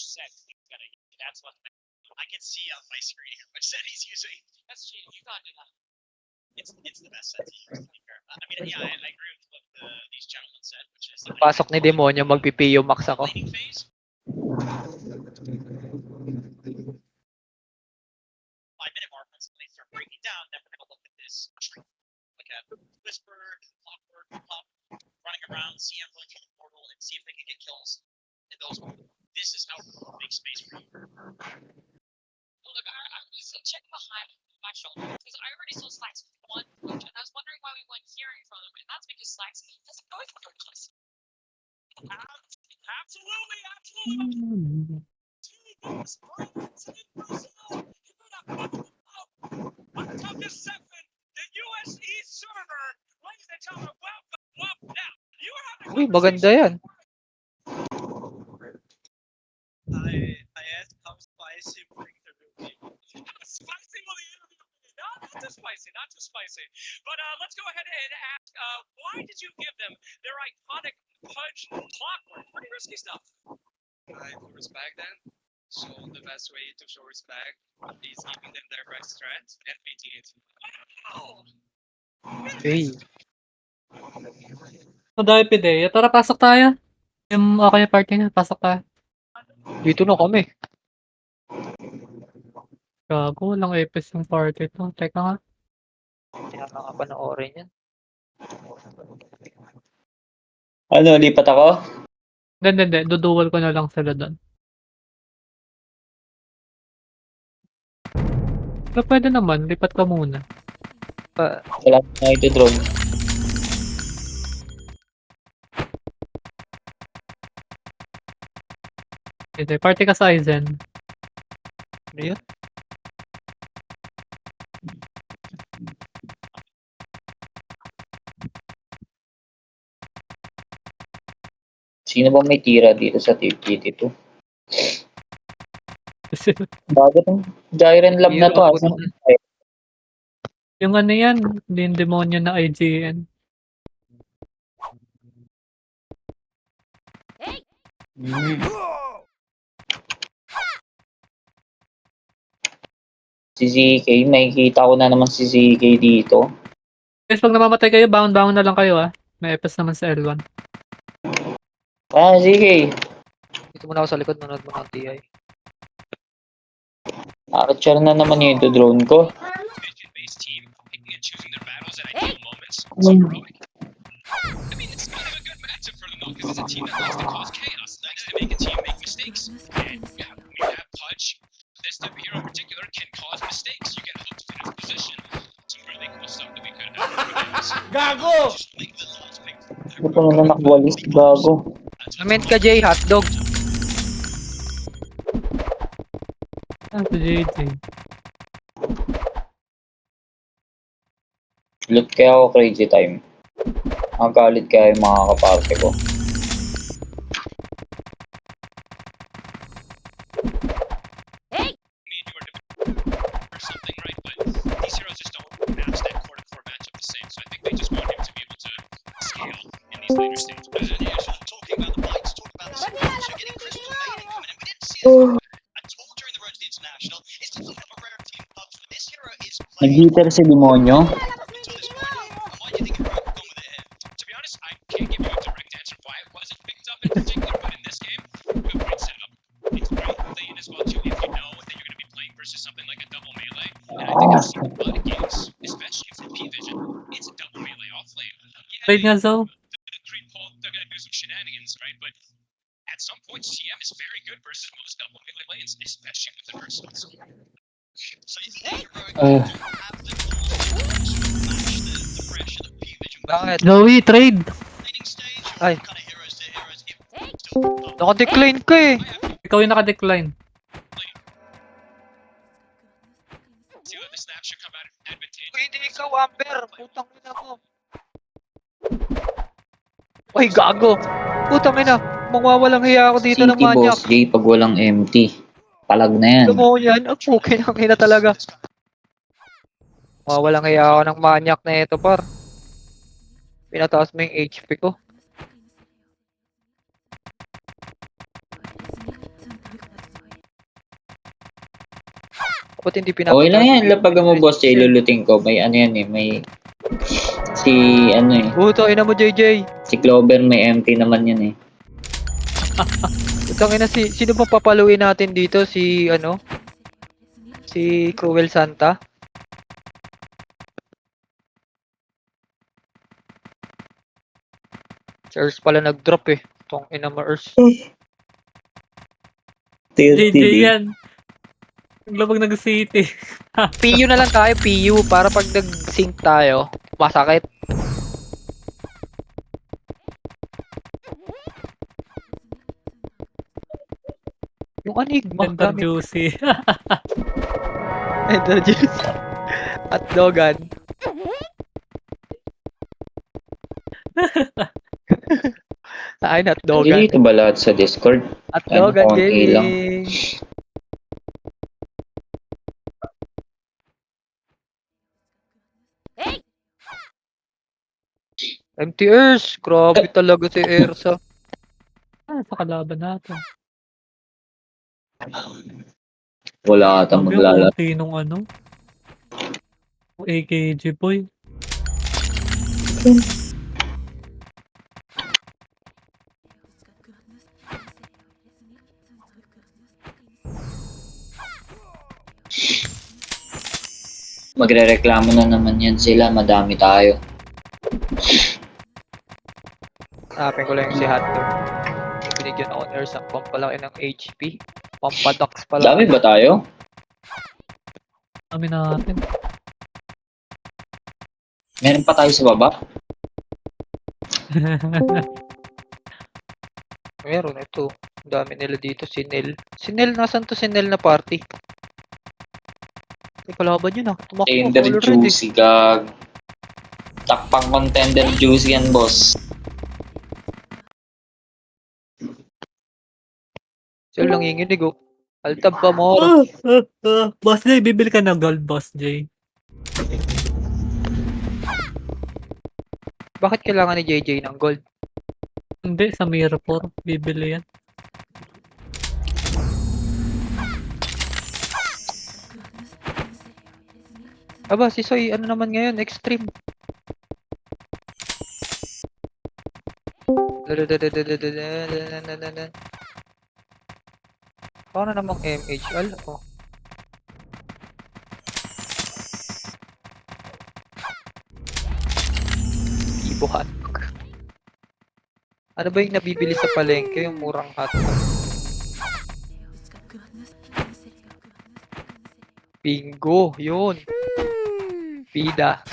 said he's gonna use. That's what I can see on my screen here, which set he's using. That's cheating. You can't do that. It's the best set to use. I mean, yeah, I agree with what these gentlemen said, which is Pasok ni Demonyo, magpipiyo max ako. laning phase. 5-minute mark, once they start breaking down, then we're gonna look at this tree. Like a Whisper, Clockwork, Pop, running around, CM going through the portal, and see if they can get kills. And those, this is how we make space for you. Look, I was checking behind my shoulder because I already saw Slacks with one coach, and I was wondering why we weren't hearing from him, and that's because Slacks doesn't go for coaches. Absolutely, absolutely. Uy, maganda yan. I asked how spicy bring the real spicy will the interview be? Not too spicy, not too spicy. But let's go ahead and ask, why did you give them their iconic punch Clockwork? Pretty risky stuff. I feel respect them. So the best way to show respect is giving them their best strat and beating it. Wow! Hey. Madami Pidea. Tara, pasok tayo. Yung okay party na, pasok tayo. Dito na kami. Gago, walang epis yung party to. Teka nga. Kaya nga panoorin yan. Ano, lipat ako? Hindi. Duduwal ko na lang sila doon. Pero pwede naman, lipat ka muna. Wala na ito drone. Hindi, party ka sa Aizen. Ano yun? Sino ba may tira dito sa TPT2? Bago tong Gyren Lab na to. Hero Asan? Yung ano yan, yung demonyo na IGN. Si ZK, makikita ko na naman si ZK dito. Guys, pag namamatay kayo, bangon na lang kayo ah. May epis naman sa L1. ZK. Dito muna ako sa likod, manood mo ng TI. Archer na naman yung drone ko. Based team picking and choosing their battles at ideal moments. So heroic. I mean, it's kind of a good matchup for them though, because it's a team that likes to cause chaos, likes to make a team make mistakes. And yeah, when you have Pudge, this type of hero in particular can cause mistakes. You get hooked in his position. Some really cool stuff that we could have. Gago! Just make the launch pick. Hindi ko na nakwalis. Gago. Comment ka, Jay, hotdog. Ah, si JJ. Loot kaya ako crazy time. Magalit kaya yung mga kaparte ko. Or something, right? But these heroes just don't match that core-to-core matchup the same. So I think they just want him to be able to scale in these later stages. As usual, talking about the bites, talking about the support, so getting Crystal Maiden coming in. We didn't see this. I told during the Road to the International, it's definitely not a rare team pubs, but this hero is Nag-hitter si Demonyo. to this point. Why do you think Heroic have gone with it here? To be honest, I can't give you a direct answer why it wasn't picked up in particular, but in this game, we have a great setup. It's great playing as well too if you know that you're going to be playing versus something like a double melee. And I think I've seen a lot of games, especially from P-Vision, it's a double melee off lane. Wait nga, Zo. The creep pull, they're going to do some shenanigans, right? But at some point, CM is very good versus most double melee lanes, especially with the Versus. So you think Heroic Oh. have the tools to match the pressure that P-Vision Bakit? Joey, trade! leading stage, Ay. or kind of heroes to heroes if still Naka-decline ka eh. Ikaw yung naka-decline. see whether the snap should come out advantageous. Uy, hindi ikaw, Amber. Putang ina mo. Uy, gago. Putang ina. Mangwawalang hiya ako dito ng City manyak. Boss J pag walang empty. Palag na yan. Alam mo yan, ang pukin ang ina talaga. Mangwawalang hiya ako ng manyak na ito, par. Pinataas mo yung HP ko. Ba't hindi pinapatay? Okay lang yan. Lapag mo, boss Jay, luluting ko. May ano yan eh. May... Si ano eh. Ina mo, JJ. Si Clover may empty naman yan eh. Utang ina, sino ba papaluin natin dito? Si, ano? Si Cruel Santa? Si Ers pala nag-drop eh. Tong ina mo, Ers. JJ yan. Naglabag nag-city. PU na lang tayo, PU. Para pag nag-sync tayo, masakit. Yung Enigma, Tender gamit. juicy. Tender juice. At dogan. Saan at dogan? Dito ba lahat sa Discord? At Ano, dogan konti lang. gaming. MTers, grabe talaga si Ersa. Sa kalaban natin. Wala ata Sabi yung maglalaro. konti nung ano. AKG boy. Magrereklamo na naman yan sila. Madami tayo. Hanapin ko lang yung si Hotdog. Yung binigyan ako ni Ersa, pampalaki ng HP. Pampadox pala. Dami ba tayo? Kami natin. Meron pa tayo sa baba? Meron, ito. Ang dami nila dito. Si Nel. Si Nel, nasan to si Nel na party? May kalaban yun ah. Tumakbo Tender ako already. juicy, gag. Takpang contender juicy yan, boss. So lang inginig oh. Altab pa mo. Boss Jay, bibili ka ng gold, Boss Jay. Bakit kailangan ni JJ ng gold? Hindi, sa Mirror 4. Bibili yan. Aba, si Soy, ano naman ngayon? Extreme. Paano namang MHL? Oh. Ibo hotdog. Ano ba yung nabibili sa palengke? Yung murang hotdog. Bingo, yun. Pida.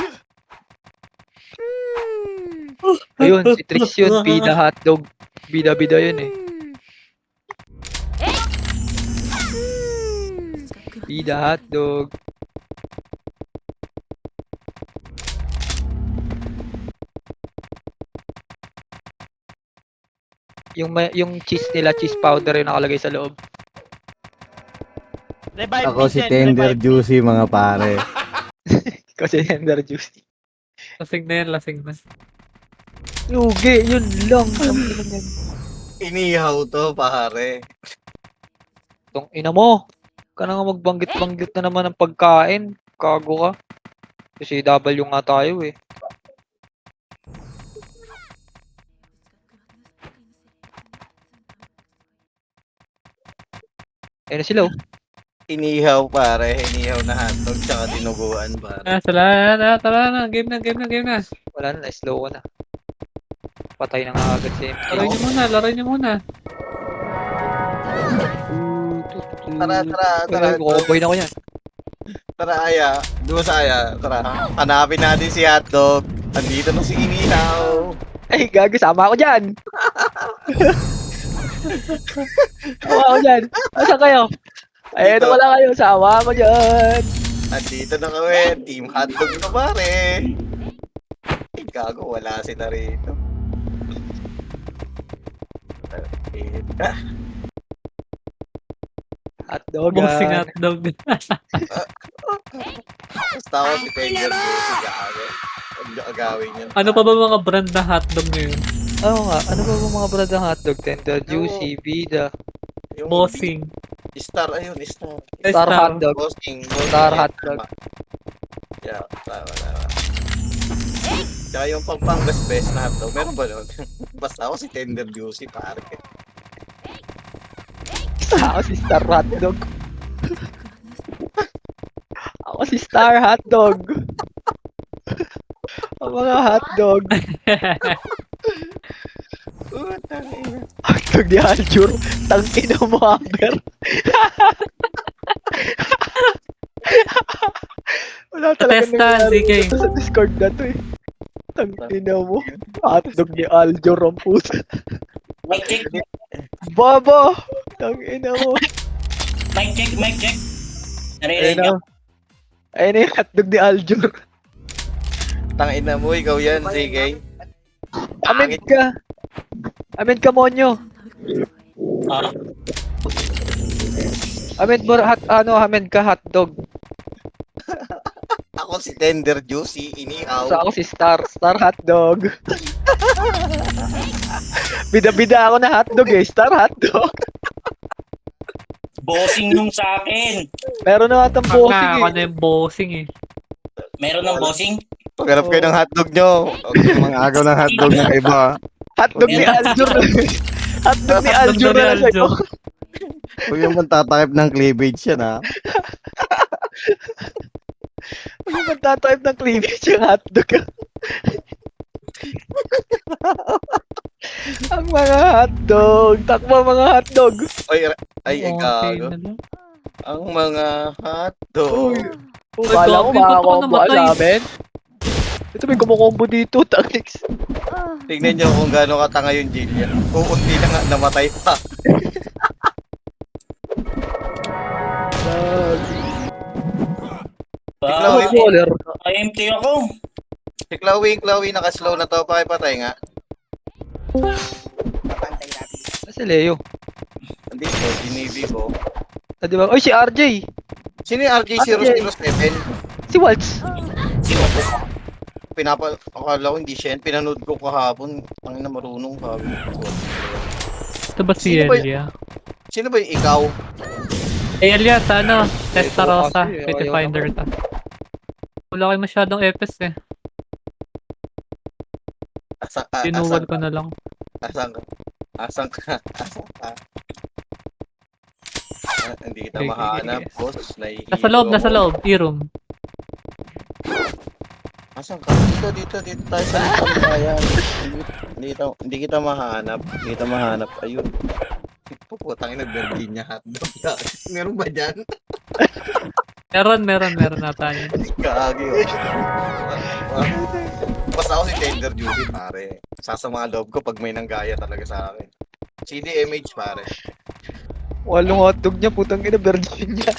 Ayun, si Trix yun. Pida hotdog. Bida-bida yun eh. Pida hotdog. Yung cheese nila, cheese powder yung nakalagay sa loob. Revive Ako si Vincent, Tender revive. Juicy mga pare. Kasi tender juice. Lasing na yan, lasing na. Lugi, yun lang. Ang ina niyan. Inihaw to pare. Tong ina mo. Ka na nga magbanggit-banggit na naman ng pagkain. Kago ka. Kasi W nga tayo eh. Ayun na sila oh. Inihaw pare. Inihaw na hotdog tsaka dinuguan pare. Tara na. Game na. Wala na, slow ko na. Patay na nga agad si MK. Laro nyo muna. Tara. Kukuboy na ko yan. Tara Aya. Doon sa Aya. Tara. Hanapin natin si hotdog. Andito na si Inihaw. Ay, gago, sama ako dyan. Sama ako dyan. Asa kayo? Ay, ito pala kayo. Sama ako dyan. Andito na kami. Team hotdog na pare. Ay, gago. Wala sila rito. Hotdog. Bossing hotdog. Basta ako si Tender Juicy. Gago. Huwag niyo agawin yun. Ano pa ba mga brand na hotdog ngayon? Oo nga. Ano ba mga brand ng hotdog? Tender, juicy, bida. Yung Bossing. Star, ayun, Star. Star hotdog. Bossing. Star hotdog. Yeah, tama. Tsaka yung Pampangas best na hotdog. Meron ba nun? Basta ako si Tender Juicy, pare. Ako si Star hotdog. Ako si Star hotdog. Ang mga hotdog. Hotdog ni Aljur. Tangina mo, Amber. Wala talaga Testan, nangyari CK. dito sa Discord na to eh. Tangina mo. Hotdog ni Aljur ang puta. Mic check, Baba! Tangina mo. mic check. Ayun Naririnig na. ako. Ayun na yung hotdog ni Aljur. Tangina mo, ikaw yan, sige. Amin ka. Amin ka, Monyo. Ah, Amin mo, amin ka, hotdog. Ako si Tender Juicy, inihaw. So ako si Star hotdog. Bida-bida ako na hotdog eh, Star hotdog. bossing yung sa akin. Meron na atang Ako bossing na eh. yung bossing eh. Meron ng bossing. Paghanap kayo ng hotdog nyo. Okay, mga agaw ng hotdog ng iba. Hotdog ni Aljur. Hotdog ni Aljur na lang sa'yo. Huwag yung magtatakip ng cleavage yan, ha? Huwag yung magtatype ng cleavage yung hotdog. Ang mga hotdog. Takbo mga hotdog. Ay, Okay gago. na lang. Ang mga hotdog. Kung kala ko Uy, gabi, ba't ako makakombo namatay? sa amin. Ito may kumukombo dito, tangix. Tignan nyo kung gaano katanga yung Jillian. Kukunti na nga, namatay pa. Wow, Wait. Baller. IMT ako. Si Chloe, nakaslow na to. Pakipatay nga. Si Leo. Andito, dinibig ko. Ah, di ba? Oy, si RJ. Sino yung RJ007? Si Waltz. Akala ko hindi siya yan. Pinanood ko kahapon. Ang na marunong ka. Ito ba si Sino ba Elia? Sino ba yung ikaw? Elia, sa ano? Testarossa. kasi, Pwede ayaw finder ka. Wala kayo masyadong FS eh. Tinuwal ko na lang. Asan ka? Asan ka? Hindi kita Okay, mahanap, okay. boss. Nahihilo Nasa loob, nasa ako. loob. E-room. Asan ka? Dito tayo sa bayan. Hindi kita mahanap. Ayun. Puputang ina, Virginia hotdog. Meron ba dyan? Meron nata yun. Kagi, Basta ako si Tender Juicy, pare. Sasama loob ko pag may nanggaya talaga sa akin. CDMH, pare. Walong hotdog niya, putang ina, Virginia.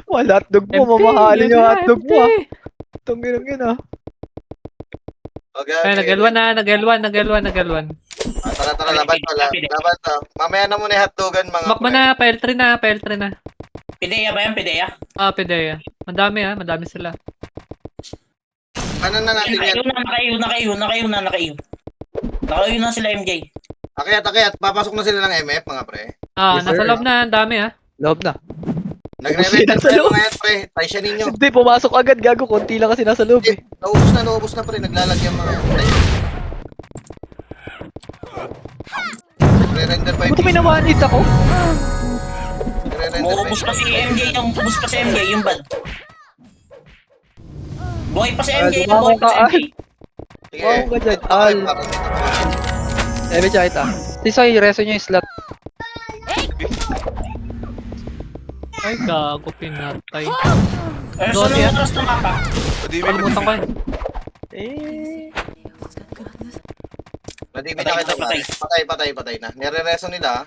Wala hotdog mo, mamahalin yung hotdog mo ah. Putang ina yun ah. Okay, Ay, nag-L1. Tara, laban to. Mamaya na muna yung hotdogan, mga Makma na, PL3 na. Pideya ba yan? Pideya? Ah, Pidea. Madami sila. Ano na natin yan? Nakayo na sila MJ. Akyat. Papasok na sila ng MF, mga pre. Ah, Yes, nasa sir. loob na, ang dami ah. Loob na. Nagre-render Nasa tayo loob. mga yan, pre. Tayo siya ninyo. Hindi, pumasok agad, gago. Konti lang kasi nasa loob eh. Naubos na, pre. Naglalagyan mga yan. Nagre-render pa Buto pinawanit ako. Nagre-render Ubus pa si MJ, yung bad. Buhay pa si MJ, Dumamon ka, Sige. Wow, ka dyan, Ito pa kayo, Al. parang dito pa kayo. Ebe, tsaka kita. Si Soy, reso niya yung slot. Ay, gago, pinatay. Saan Dodi, ang oras na mapa? Kalimutan ko eh. Nadimi na kita, pare. Patay na. Nire-reso nila,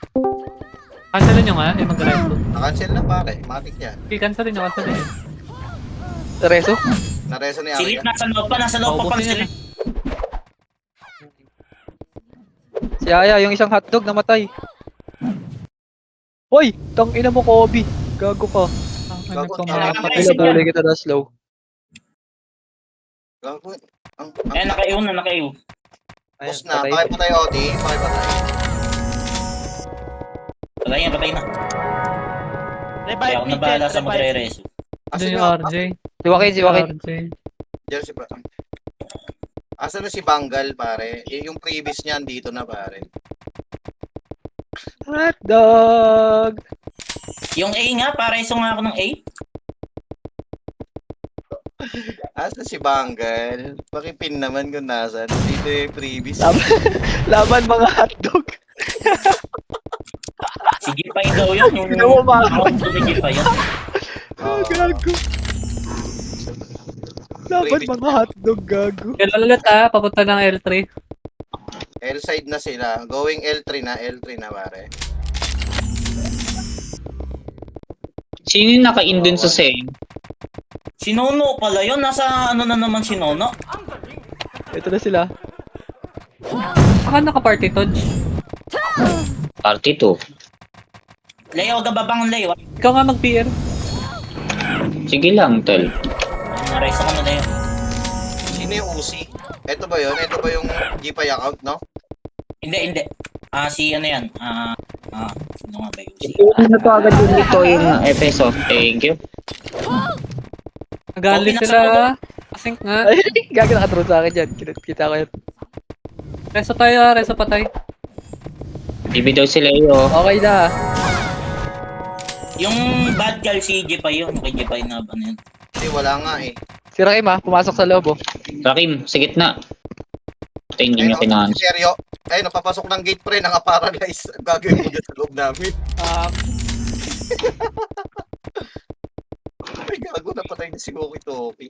Cancelin nyo nga, yung mag-resto. na-cancel na, pare. Matik yan. Cancelin nyo. Reso? Nareso ni Silip, Arya. nasa loob pa pang Paubusin silip. yan. Si Aya, yung isang hotdog namatay. Hoy! Tang ina mo, Kobe. Gago ka. Ang Gago, nagpamakapat. Ay, Pinabuli kita na slow. Gago. Ayan, nakayo. Boss na. Pakipatay, Odi. Pakipatay. Patay na. Kaya ako nabahala sa magre-reso. Doon yung yung RJ. Si Joaquin, si Joaquin. RJ. Diyan si Asan na si Bangal, pare? Yung previous niyan dito na, pare. Hotdog! Yung A nga, pareso nga ako ng A. Asan si Bangal? Pakipin naman kung nasan. Dito yung previous. Laban mga hotdog. Sige pa daw yun. Yung Hindi mo ma- Sige pa yun. Gago. Laban mga hotdog, gago. Kailan ulit papunta ng L3. L-side na sila. Going L3 na, pare. Sino yung naka-in dun sa Seng? Si Nono pala yun. Nasa ano na naman si Nono? Ito na sila. Baka naka-party Todge. Party 2. Leo, gababang Leo. Ikaw nga mag-PR. Sige lang, tol. Nareso ko na Leo. Sino yung Uzi? Ito ba yun? Ito ba yung Gpay account, no? Hindi. Si ano yan? Sino nga ba yung si? Ipulong na to agad yung dito yung FSO. Thank you. Nagalit Okay, sila. Async nga. Ay, gago nakaturo sa akin dyan. Kita ko yan. Reso tayo reso patay. Bibi daw sila iyo. Okay na. Yung bad girl si Jepay yun. Kay Jepay na ba na yun? Hindi, wala nga eh. Si Rakim pumasok sa loob oh. Rakim, sa gitna. Ito hindi niya Ayun, kinahan. seryo. Ayun, papasok ng gate pre, naka-paralyze. Gagawin mo dyan sa loob namin. Ay, gago, napatay na si Woki Toki.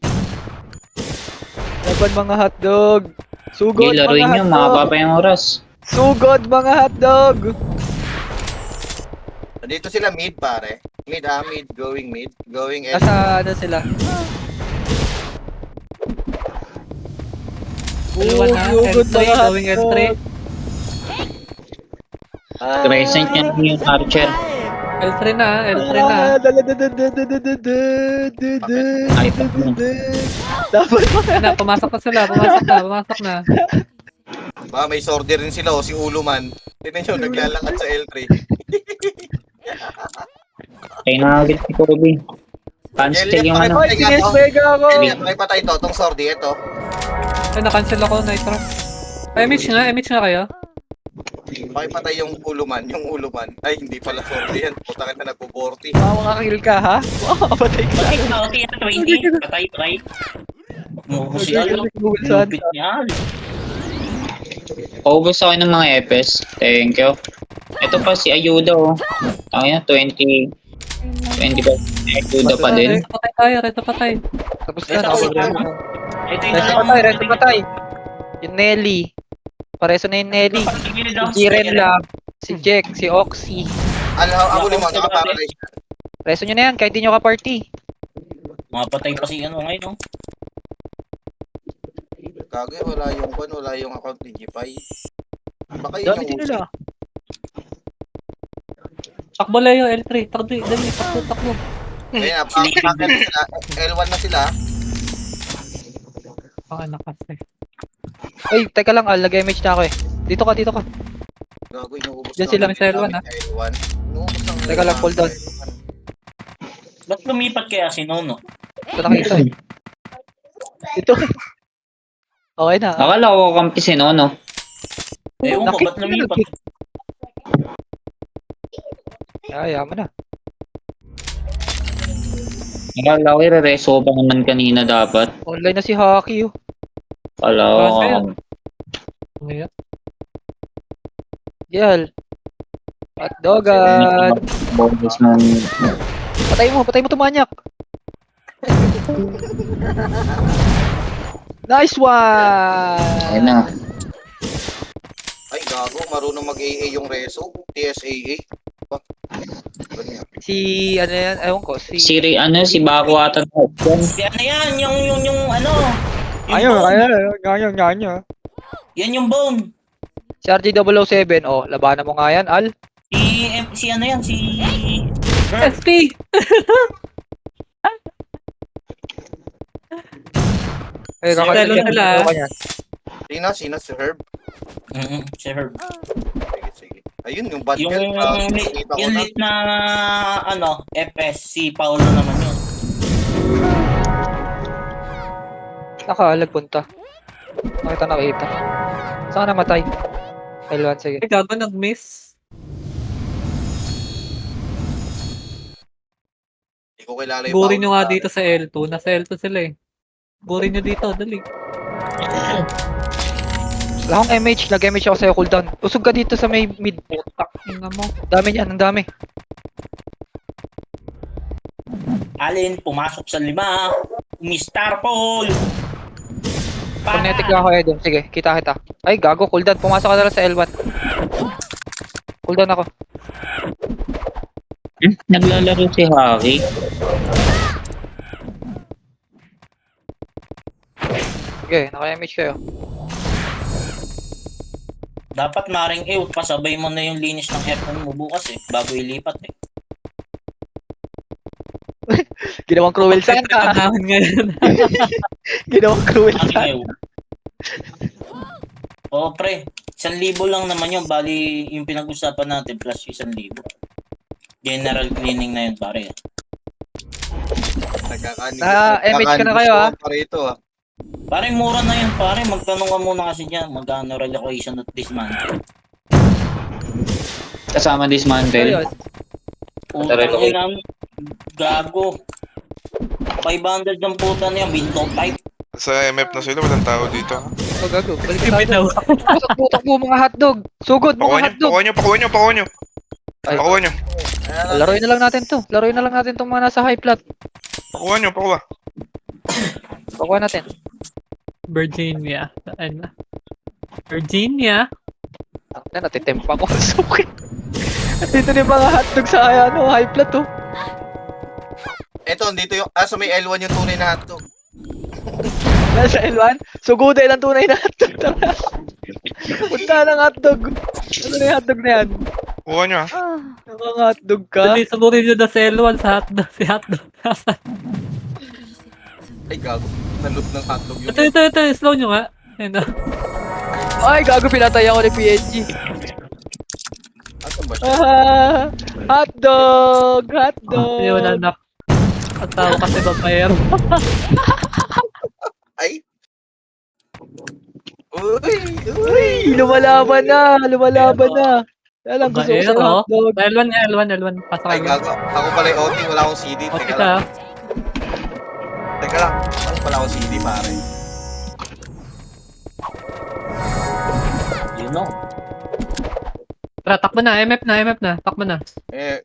Laban mga hotdog. Sugod Sige, laruin mga nyo. hotdog. Makaba pa yung oras. Sugod mga hotdog. Dito sila mid, pare. Mid, going mid. Going L. Nasa ano sila? Dalawa na. Sugod L3. mga Going L3. hotdog. Crescent niya yung Archer. L3 na. L3 na. Ay, tapos na. Dapat Na, pumasok na sila. Pumasok na. Ba, may sorder din sila, si Uluman. Tignan nyo, naglalakad sa L3. Kaya nakagit si Kobe. Cancel yung ano. Ay, sige, mega ako. Pakipatay to, tong sordi, ito. Ay, na-cancel ako. Nitro. Ay, MH nga kayo. Pakipatay yung Uluman. Ay, hindi pala sordi yan. Putangin na nagpo-40. Makakakill ka ha? Makakapatay ka. Patay na, okay, 20. Patay. Si Al. Google saan? Lupit niya. Paubos ako ng mga EPS. Thank you. Ito pa si Ayuda oh. Ayun, 20. 25 Ayuda pa din. Reto patay. Tapos Ito, na. ito, Resto patay. Yung Nelly. Pareso na yung Nelly. Si Jiren lang. Si Jack, si Oxy. Ang Uluman, naka-paralyze. Reso nyo na yan, kahit di nyo ka-party. Mapatay pa si ano ngayon, no? Gago, wala yung account ni Gpay. Baka yun Dami yung din Uzi. nila. Takbo Leo, L3. Takbo. Takbo. Ayun na, pakipatay na sila. L1 na sila. Baka nakasay. Ay, teka lang, nag-MH na ako eh. Dito ka. Gago, inuubos Diyan sila, ng sa L1, gamit sa L1. Inuubos ng Teka lang, hold on. Ba't lumipat kaya si Nono? Ito nakita eh. Dito. Okay na. Akala ko kampi si Nono. Ewan ko, ba't lumipat? Yaman na. Akala ko i-reso pa naman kanina dapat. Online na si Haki oh. Akala ko. Bakit? Ngayon. Yal. Hotdogan. Bonus man. Patay mo tumanyak. Nice one! Ayun na. Ay, gago, marunong mag-AA yung Reso. TSAA. Ganyan. Si, ano yan, ewan ko, si... Si Bako ata na option. Si ano yan, yung ano? Yung bone. Ganyo. Yan yung bone. Si RJ007, oh, labanan mo nga yan, Al. Si ano yan, si... SP! Ay, Talo sila. Sino? Si Herb? Si Herb. Sige. Ayun, yung bad Yung, girl. Nakita ko yung na. lit na, FS, si Paolo naman yun. Nakalag punta. Nakita. Saan ka namatay? L1, sige. Ay, gago, nag-miss. Hindi ko kilala yung Gurin Paolo nyo nga sa dito sa L2. Nasa L2 sila eh. Gurin nyo dito, dali. Wala akong MH. Nag-MH ako sa'yo, cooldown. Usog ka dito sa may mid. Tingnan mo. Dami niyan, ang dami. Alin, pumasok sa 5. Mr. Paul! Magnetic lang ako, Edom. Sige, kita. Ay, gago, cooldown. Pumasok ka na lang sa L1. Cooldown ako. Naglalaro si Harry. Sige, naka-MH kayo. Dapat maring pasabay mo na yung linis ng aircon mo bukas bago ilipat Ginawang cruel sana. Panahon ngayon. Ginawang cruel Ang sana. ew. Oo pre, 1,000 lang naman yun, bali yung pinag-usapan natin plus 1,000. General cleaning na yun pare. MH ka na kayo, ha? Parito, ha? Pare mura na yun pare, magtanong ka muna kasi dyan, magkano relocation at dismantle. Kasama Ano dismantle. yun? Utang ina, gago. 500 ng puta na yan, window type. Sa MF na sila, walang tao dito. Oh, gago. Balik ka Bitaw. Takbo mga hotdog. Sugod mga hotdog. Pakuha nyo. Ay. Pakuha nyo. Laruin na lang natin to. Laruin na lang natin tong mga nasa high plat. Pakuha. Pakuha natin. Virginia. Ano? Virginia? Ang natitempa ko. Suki. Dito na yung mga hotdog sa high plat, oh. Eto, dito yung, sa may L1 yung tunay na hotdog. Nasa L1? Suguday ng tunay na hotdog. Tara. Punta ng hotdog. Ano na yung hotdog na yan? Pakuha nyo, ha. Nakang hotdog ka. Dali, saburin nyo na sa L1 sa hotdog. Si hotdog. Ay, gago. Naloot ng hotdog yun. Ito. Slow nyo nga. Ayun na. Ay, gago. Pinatay ako ni PNG. Asan ba siya? Hotdog! Ayun, anak. Ang tao kasi babayero. Ay! Uy! Lumalaban na! Alam, gusto ko sa Babayero. hotdog. L1. Pasok Ay, kayo. gago. Ako pala yung OT, wala akong CD. O, Teka tika. lang. Ako pala akong CD, pare. You know. Tara, takbo na. MF na. Takbo na.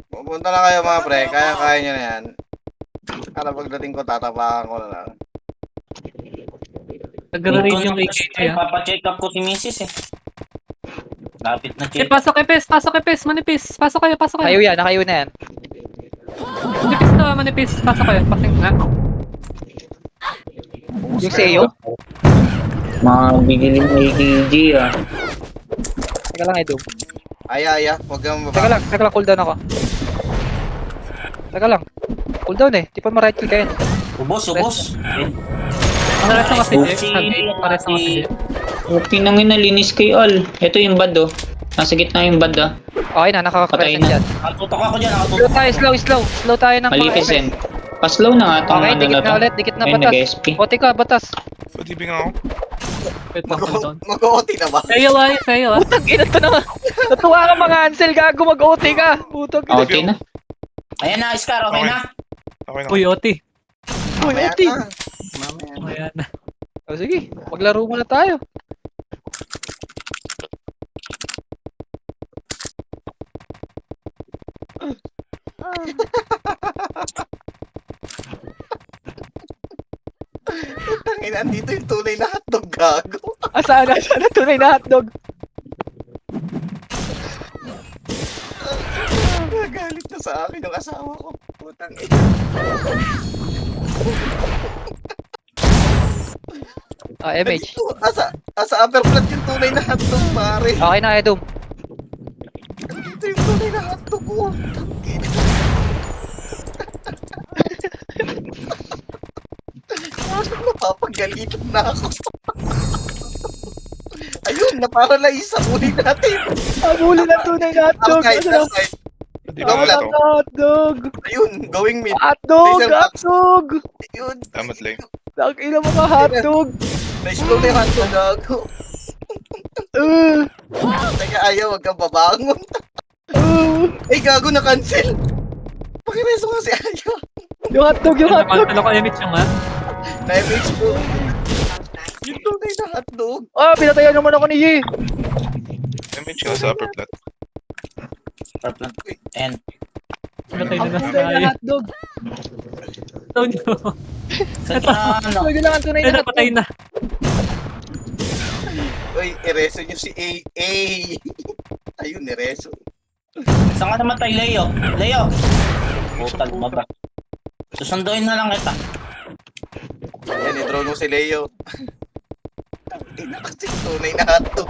Pupunta lang kayo mga pre. Kaya nyo na yan. Para pagdating ko, tatapakan ko na lang. Nag-read yung AKG. Papacheck up ko si Mrs. Lapit na check. Pasok Epes. Manipis. Pasok kayo. Nakayo na yan. Manipis. Pasok kayo. Pasok na. Yung sa'yo? Mga bigilin AKG, ah. Teka lang, Edo. Aya. Huwag kang Teka lang, cooldown ako. Teka lang. Cooldown eh. Di pa ma-right click kayo. Ubos. Pares na kasi Si- Pares na kasi Okay nang inalinis kay Al. Ito yung bad, oh. Nasa gitna yung bad, ah. Okay na, nakaka-present Patay na. yan. Nakatutok ako dyan, Slow tayo, slow. Slow tayo ng Mali mga present. Pa-slow na nga itong Okay, ano dikit na na to. ulit. Dikit na Ayun, batas. nag-SP. Bote ka, batas. Padibing ako. Wait lang, cooldown. Mag-OT na ba? Sa'yo ah. Putang ina to na. Natuwa ka mga Ansel, gago mag-OT ka. Putang ina. Okay na. Ayan na, Scar, okay Okay. na? Okay na. Uy, Oti. Uy, Mamaya OT. na. Mamaya na. Ayan na. O sige, maglaro muna tayo. Tangina, andito yung tunay na hotdog, gago. Asana tunay na hotdog. Nagalit na sa akin yung asawa ko. Putang ina. MH. Asa upper flat yung tunay na hotdog, pare. Okay na, Edom. Dito yung tunay na hotdog, oh. Tangina. Napapagalitan na ako. Ayun! Ayun, na-paralyze sa huli natin. Habulin ang tunay na hotdog. Outside, Ano na? outside. Padibing Wala. nga to. Hotdog. Ayun, going mid. Hotdog. Diesel box. Hotdog. Ayun. Damat lang. Tangina mga hotdog. Na-slow na yung hotdog, gago. Teka, ayaw, wag kang babangon. Ay, gago, na-cancel. Pakireso nga si Ayaw. Yung hotdog, yung hotdog. Nakantalo ko yung nga. Na-image ko. Yung tunay na hotdog. Ah, pinatayan naman ako ni Ye. Damage nga sa upper plat. And Pinatay Ang na tunay na tayo. hotdog. Oh no. sa ano? Hotdog lang ang tunay Ay, na napatay hotdog. na. Uy, ereso nyo si A. Ayun, ereso. Saan ka namatay, Leo? Leo! Putal mo ba? Susunduin na lang kita. Yan, i-draw mo si Leo. Ina kasi tunay na hotdog.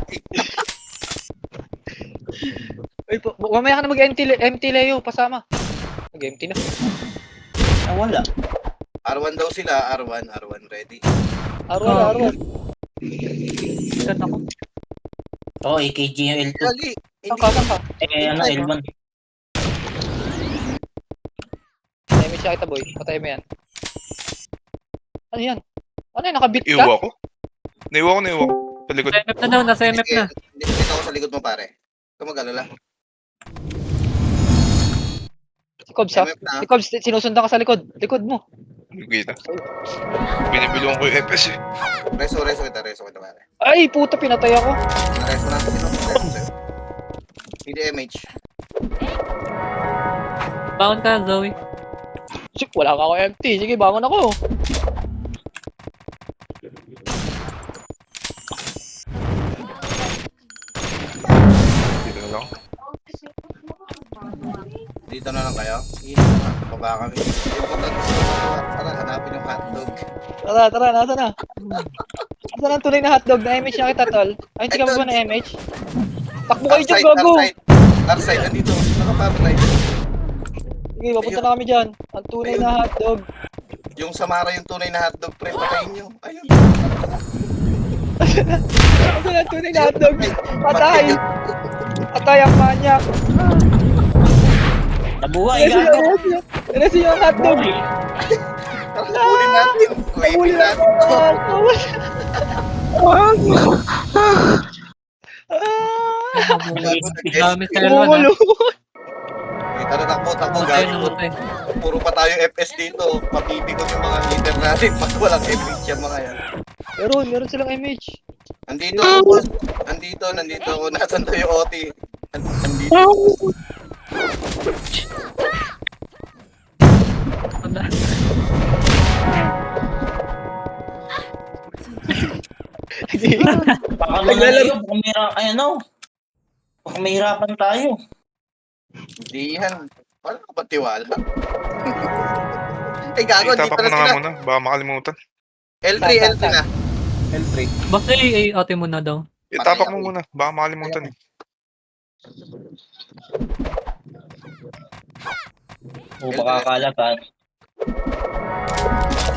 Uy, mamaya ka na mag-empty Leo, pasama. Mag-empty na. Ah, wala. R1 daw sila, R1 ready. Arwan. Saan ako? Oo, AKG yung L2. Lagi, hindi Saan ka? Eh, ano, L1. Damage siya kita, boy. Patay mo yan. Ano yan? Ano yan? Nakabit ka? Iwa ko. Naiwa ko. Sa likod. Nasa MF na daw, nasa MF na. Dito ako sa likod mo, pare. Ikaw mag-alala. Si Cobbs, ha? MF na. Si Cobbs, sinusundan ka sa likod. Likod mo. Kita. Binibilong ko yung FS eh. Reso kita, pare. Ay, puta, pinatay ako. Reso natin sino. Reso sa'yo. CDMH. Bangon ka, Zoe. Shit, wala ka ako empty. Sige, bangon ako. Dito na lang. Dito na lang kayo. Sige, baba kami. Tara, hanapin yung hotdog. Tara, nasa na? Nasaan ang tunay na hotdog? Na-image na kita, tol. Ay, hindi ka ba na image? Takbo kayo dyan, gago! Outside, nandito. Nakapaparay. Sige, papunta na kami dyan. Ang tunay na hotdog. Yung Samara yung tunay na hotdog, pre, patayin nyo. Ayun. Nasaan ang tunay na hotdog? Patay! Patay ang manyak! Nabuhay, Eresi gago! yung Eresi yung hotdog! Nakabulin natin. Huli Waving na natin. Dami sa L1 Bumulo! Tara, takbo, Namatay, gago. namatay. Puro pa tayo FS dito. Papipikot yung mga leader natin pag walang image yung mga yan. Meron silang image. Andito ako, boss. Nandito ako. Nasaan tayo, OT? Andito. Ano? Baka mo na Leo, baka ano? Baka mahirapan tayo. Hindi yan. Wala ka ba tiwala? Ay, gago. Dito Itapak mo na na nga sila. muna. Baka makalimutan. L3 na. L3. Basta ate mo na daw. Itapak mo muna. Baka makalimutan eh. O baka akala ka.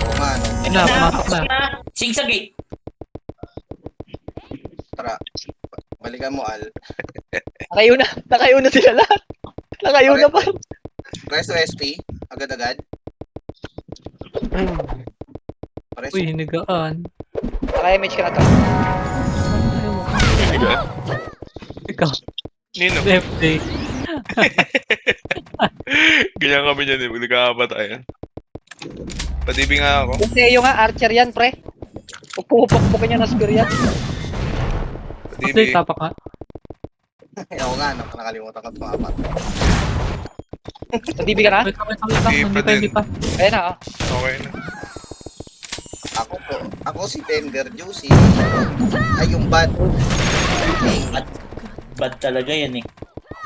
Oo nga, no. Ayun na, pumasok na. Sigsag eh. Tara. Balikan mo, Al. Nakayo na sila lahat. Nakayo na pa. Resto SP. Agad-agad. Resto. Uy, hinigaan. Naka-image ka na to. Ikaw, Nino. left day. Ganyan kami dyan eh. Pag nagkakapatayan. Padibing nga ako. Yung Teo nga, archer yan, pre. Huwag pumupakpukin niya ng spear yan. Kasi Padibing. tapak ka. Oo nga, nakalimutan ko tumapat. Nagbibi ka na? Wait lang, hindi pa. Ayan na, oh. Okay na. Ako si Tender Juicy. Ay, yung bad. Bad talaga yan eh.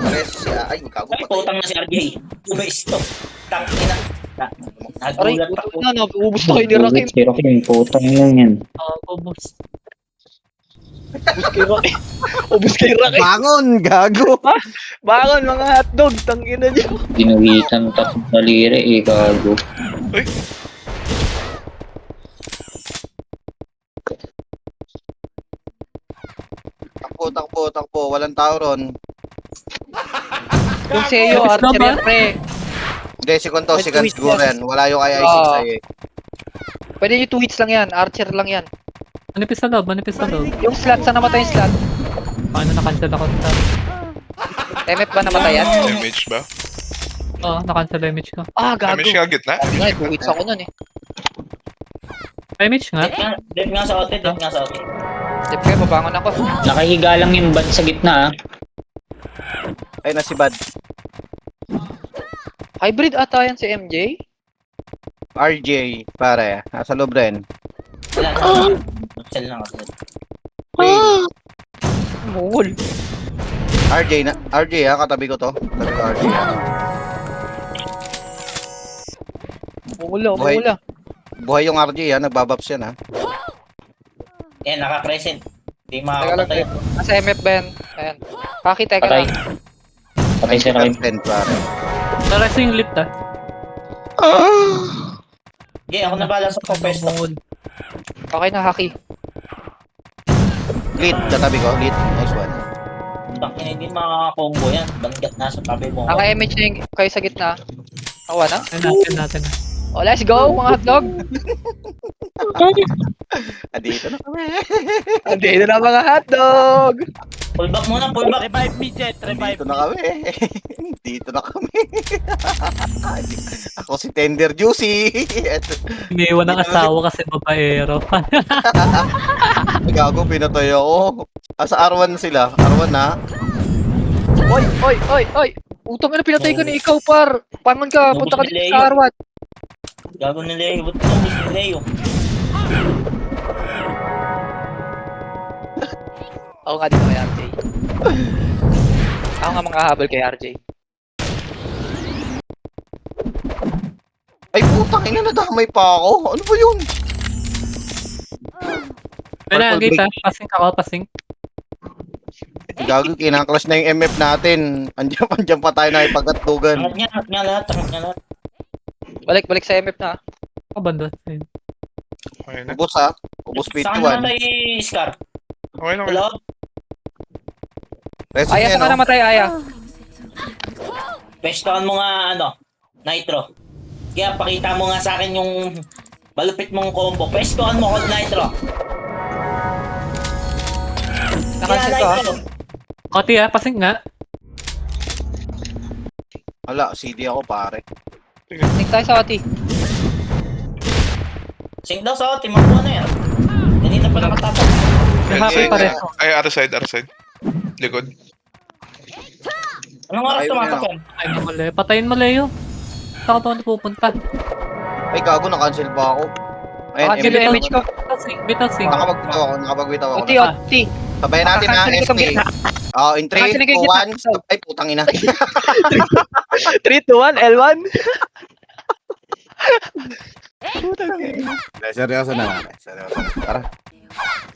Resto siya. Ay, kago Ay, patay. putang na si RJ. Umesto. Tangina. Aray, Nagulat ako. puto na, ubus na kayo ni Rakim. Si Rakim, putang lang yan. Ubus. Ubus kay Rakim. Ubus kay Rakim. Bangon, gago. Bangon, mga hotdog. Tangina niyo. Ginuhitan tapos daliri eh, gago. takbo. Walang tao ron. Yung Seo, Tapos Archer na ba? yan, pre. Hindi, si Konto, May si Gans tweet siguro yan. yan. Wala yung II6 Ah. sa'yo eh. Pwede yung 2 hits lang yan. Archer lang yan. Manipis sa loob, manipis sa loob. Yung slot, saan namatay yung slot? Paano na-cancel ako sa... MF ba namatay yan? Damage ba? Oo, na-cancel yung image ko. Ah, gago. Damage ka gitna? Sabi nga, 2 hits ako nun eh. Image nga? Dead nga sa ote, dead nga sa ote. Step kayo, babangon ako. Nakahiga lang yung bad sa gitna, ah. Ay, na si Bad. Hybrid ata yan si MJ? RJ, pare. Nasa loob rin. Wala na. Sell lang ako. Mungol. RJ ha, katabi ko to. Katabi ko RJ ha. Mungula, Buhay. mungula. Buhay yung RJ ha, nagbabaps yan ha. Yan, naka-crescent. Hindi Teka lang, makakapatay. nasa MF ba yan? Ayan. Kaki, teka Patay. lang. Patay si Rakim. Friend, pare. Nareso yung lift ah. Hindi, ako nabala sa pwesto. Mungol. Okay na, Haki. Lead, katabi ko. Lead. Nice one. Takin, hindi makaka-combo yan. Banggat nasa tabi mo. Naka-image na yung kayo sa gitna. Awa na? Ayun natin. Oh, let's go, mga hotdog! Andito na kami. Andito na mga hotdog! Pull back muna, pull back. Revive me, Jet. Revive Dito na kami. Dito na kami. Ako si Tender Juicy. Eto. Iniwan ng asawa kasi babaero. Gago, pinatay ako. Sa R1 sila. R1 na. Oy! Utang na pinatay ko ni ikaw, par! Pangon ka, punta ka Nubos ni dito Leo. sa Arwan. Gago ni Leo. Ba't nabos ni Leo? Ako nga dito kay RJ. Ako nga mga habol kay RJ. Ay putang ina, nadamay pa ako. Ano ba yun? Wala, Purple gate ah. Passing ako, passing. Gago, kinaklas na yung MF natin. Andiyan pa tayo na ipagkatlugan. Angat nga lahat, angat nga lahat. Balik sa MF na. Ako banda. Okay na. Ubus ha. Ubus speed Saan 1. namatay Scar? Okay na. Hello? Resin Aya, yan, saan ka no? namatay, Aya? Pwestohan mo nga Nitro. Kaya pakita mo nga sa akin yung malupit mong combo. Pwestohan mo Cold Nitro. Nakancel ko, ha? Oti ah, passing nga. Hala, CD ako pare. Think tayo sa Oti. Sing daw sa ote, mabuha na yan. Ganito pa nakatapos. May happy pa rin. Ay, other side. Likod. Anong oras Ayaw tumatapon? Ay, mali. Patayin mo, Leo. Saan ka pa pupunta? Ay gago, na-cancel pa ako. Nakancel yung image ko. Bitaw-sing. Nakapagbitaw ako. Oti, Oti. Sabayan natin na Nakacancel SK. kita. In 3, Nakacancel 2, kita. 1. Ay putang ina. 3, 2, 1, L1. Seryoso na. Tara.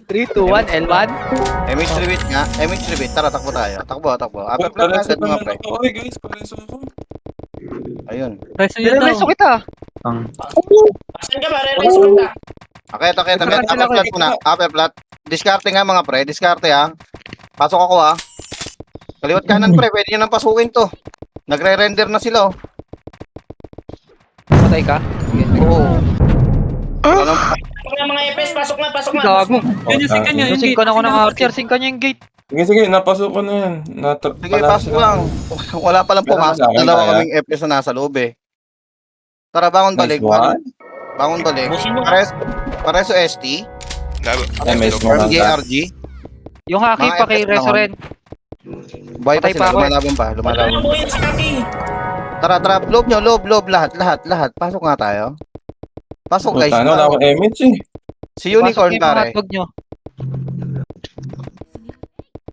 3, 2, 1, L1. MH Rebate nga. MH Rebate. Tara, takbo tayo. Takbo. Upper plan na agad mga pre. Okay guys, pareso ako. Ayun. Reso yun Dinemeso daw. kita. Asan ka ba? Re-raise mo ta. Okay. Nakacancel Upper ako, plan muna. Upper plan. Diskarte nga mga pre. Diskarte ha. Pasok ako ha. Kaliwat kanan pre. Pwede nyo nang pasukin to. Nagre-render na sila oh. Patay ka? Oo. Ano? Pasok na mga EPS, pasok na. Gago. Yun yung singkan niya. Yung Singko na ako ng gate. Archer. Singko niya yung gate. Sige, napasok ko na yan. Sige, pasok lang. Wala palang pumasok. Meron na, Dalawa kaya. kaming FPS na nasa loob eh. Tara, bangon balik. Bangon balik. Busin mo. Pareso ST. MS mo lang. RG. Yung Haki Mga pa kay FS lang, Resoren. Buhay pa Patay sila. pa ako eh. Lumalaban pa. Wala Lumalaban. na buhay sa kaki. Tara. Loob nyo. Loob. Lahat. Pasok nga tayo. Pasok guys. Ano, wala akong image eh. Si Unicorn pare. Hotdog nyo.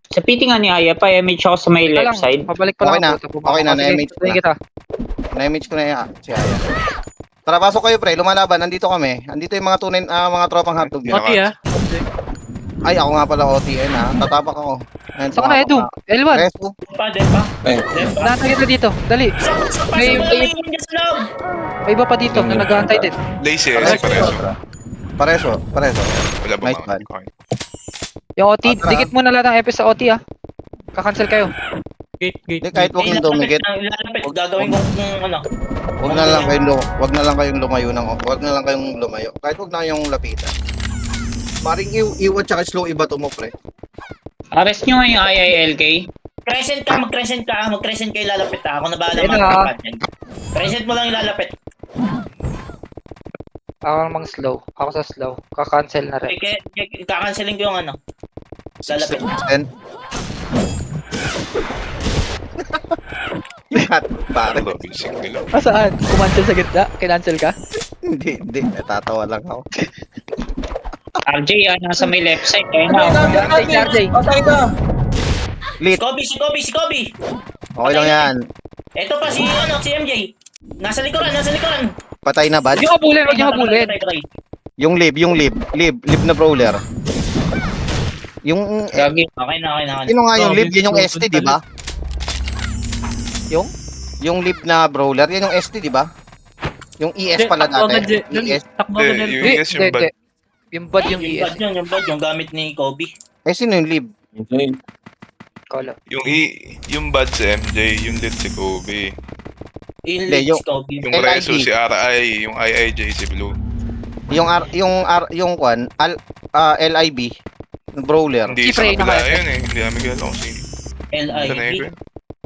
Sa PT nga ni Aya pa, image ako sa may left side. Pabalik pa Okay lang na. ako. Okay na, Sige, na-image ko tuloy na. kita. Na-image ko na yan. Si Aya. Tara, pasok kayo pre. Lumalaban. Nandito kami. Andito yung mga tunay, mga tropang hotdog nyo. Oti ah. Ay, ako nga pala OTN ha. Tatapak ako. Ayun, Saan ka na, Edu? L1. Reso. Depa. Ay, Nantay kita dito. Dali. Pasok mo kami yung sa loob. May iba pa dito na nag-aantay din. Lazy. Pareso. Wala ba Nice mga? man. Okay. Yung OT, Tara. dikit mo na lahat ng FS sa OT ah. Kakancel kayo. Gate, gate. Hindi, kahit huwag nang dumikit. Ilalapit, gagawin ko kung ano. Huwag na lang kayong lumayo. Kahit huwag na kayong lapitan. Maring iwan tsaka slow iba to mo, pre. Arrest nyo nga yung IILK. Mag-crescent ka, ilalapit ha. Ako na bahala Ayun na. mag-crescent. Crescent mo lang ilalapit. Ako namang slow. Ako sa slow. Kakancel na rin. Kakanceling ko yung ano. Lalapit. And... yung hat, pare. Ano, basic nila. Saan? Kumancel sa gitna? Kinancel ka? Hindi. Natatawa lang ako. RJ, nasa may left side. Kaya Patay na. na, RJ, RJ. patay na. Lit. Si Kobe! Okay lang yan. Ito pa si MJ. Nasa likuran. Patay na, bad? Huwag niyo habulin, huwag niyo habulin. Yung lib na brawler. Yung... Gagi. Okay na. Sino nga yung Grabe, lib? Yun yung ST, di ba? Yung? Yung lib na brawler, yan yung ST, di ba? Yung ES pala Takbo ka, dati. Jay. ES. Takbo ka, Hindi, Jay. yung ES yung bad. Yung bad yung ES. Yung bad yung gamit ni Kobe. Eh, sino yung lib? Okay. Kala. Yung bad si MJ, yung lit si Kobe. Yung Hindi, lead yung- si Kobe. Yung LID. Reso si RI, yung IIJ si Blue. Yung kwan, LIB, brawler. Hindi Si sa Frey kabila naka- yun eh. Hindi namin kilala kung sino. Sa LID. negro.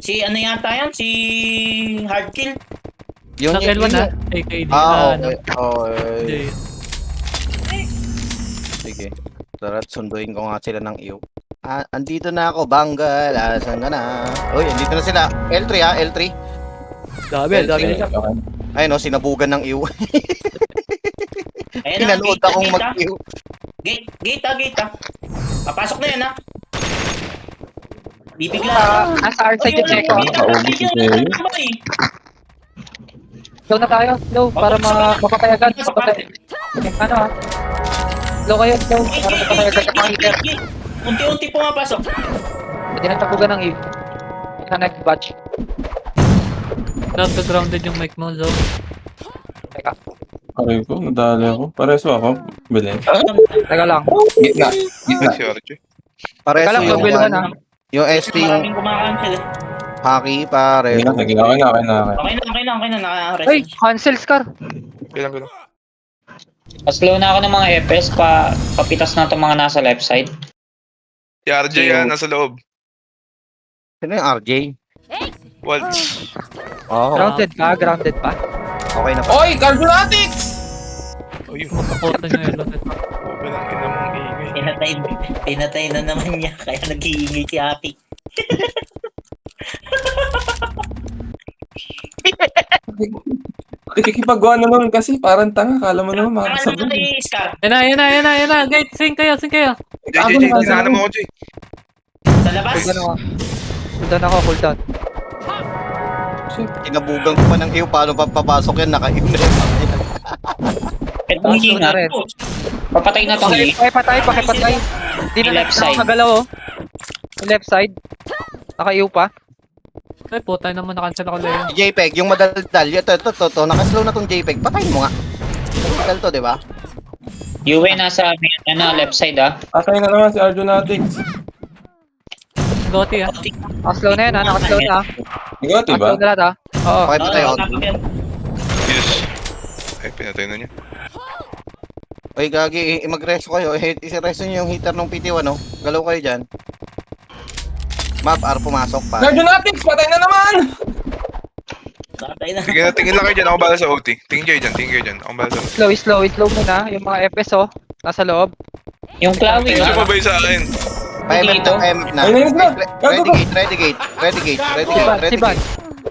Si ano yata yan? Si Hardkill. Yung Nag-L1 ha? AKD. okay. Oh, Jay. sige. Tara, sunduin ko nga sila ng iyo. Andito na ako, Banggal. Asan ka na? Uy, andito na sila. L3 ha, L3. Dami, dami. Okay. Ayun no, sinabugan ng iyo. Ayan na, Pinanood gate akong na, mag-iyo. Gate ha. Papasok na yan ha. Bibigla. Nasa R side yung check ko. Nakaubos si Jay. Slow na tayo. Slow, para mapatay agad. Mapatay. Ano ha? Slow kayo, slow. Para mapatay agad yung mga hitter. Unti-unti pumapasok. Pwede na tapugan ng eve. Na next batch. Nag-grounded yung mic mo, Zo. Teka, Aray ko, nadali ako. Pareso ako. Bilhin. teka lang. Gitna. Gitna. Si RJ. Pareso Teka lang, yung, magbiluhan ha. yung ST, yung Maraming kumakancel eh. hockey, pare. Sige na, sige na. Okay na. Okay na. Naka-arrest. Ay, cancel Scar. Kailan. Slow na ako ng mga FS. Papitas na itong mga nasa left side. Si RJ yan, nasa loob. Sino yung RJ? Waltz. Oh, Grounded pa. okay na pa. Oy, Cardulatics! Oh, yun. Mapakota niya yung L1. Open ang ina mong ingay. Pinatay na naman niya. Kaya nag-iingay si Aki. Nakikipagawa naman kasi parang tanga. Kala mo naman Ano makakasabot. kay Scar? Yan na. Gate, sing kayo. Jay, tinahanap mo ako, Jay. Sa labas? Cooldown ako, cooldown. Tinabugan ko pa ng iyo. Paano papasok yan? Naka-iyo na yan. Itong Slow na hinga. rin. Papatay na itong hinga. Pakipatay. Hindi na Left left side. side. Magalaw oh. Left side. Naka-iyo pa. Ay, puta naman na-cancel ako Leo. Si JPEG, yung madaldal. Ito. Nakaslow na tong JPEG. Patayin mo nga. Madaldal to, di ba? Yue nasa left side ah. Atay na naman si Arjunatics. Goti ha. Naka-slow na yan ha. Naka-slow na ha. Ikaw, diba? Naka-slow na lahat ha. Oo. Okay, patay ako. Yes. Ay, pinatay na niya. Oy, gagi, mag-resto kayo. Isi-resto nyo yung heater ng PT1, no? Galaw kayo dyan. Map, R pumasok pa. Arjunatics! Patay na naman! Patay na. Sige na, tingin lang kayo dyan. Ako bala sa OT. Tingin kayo dyan. Ako bala sa OT. Slow muna. Yung mga FS oh. Nasa loob. Yung Clawing Gusto mo ah. ba yung sa akin? Pa-MF na, Pa-MF na. Ayun na. Ready gate. Si Bad.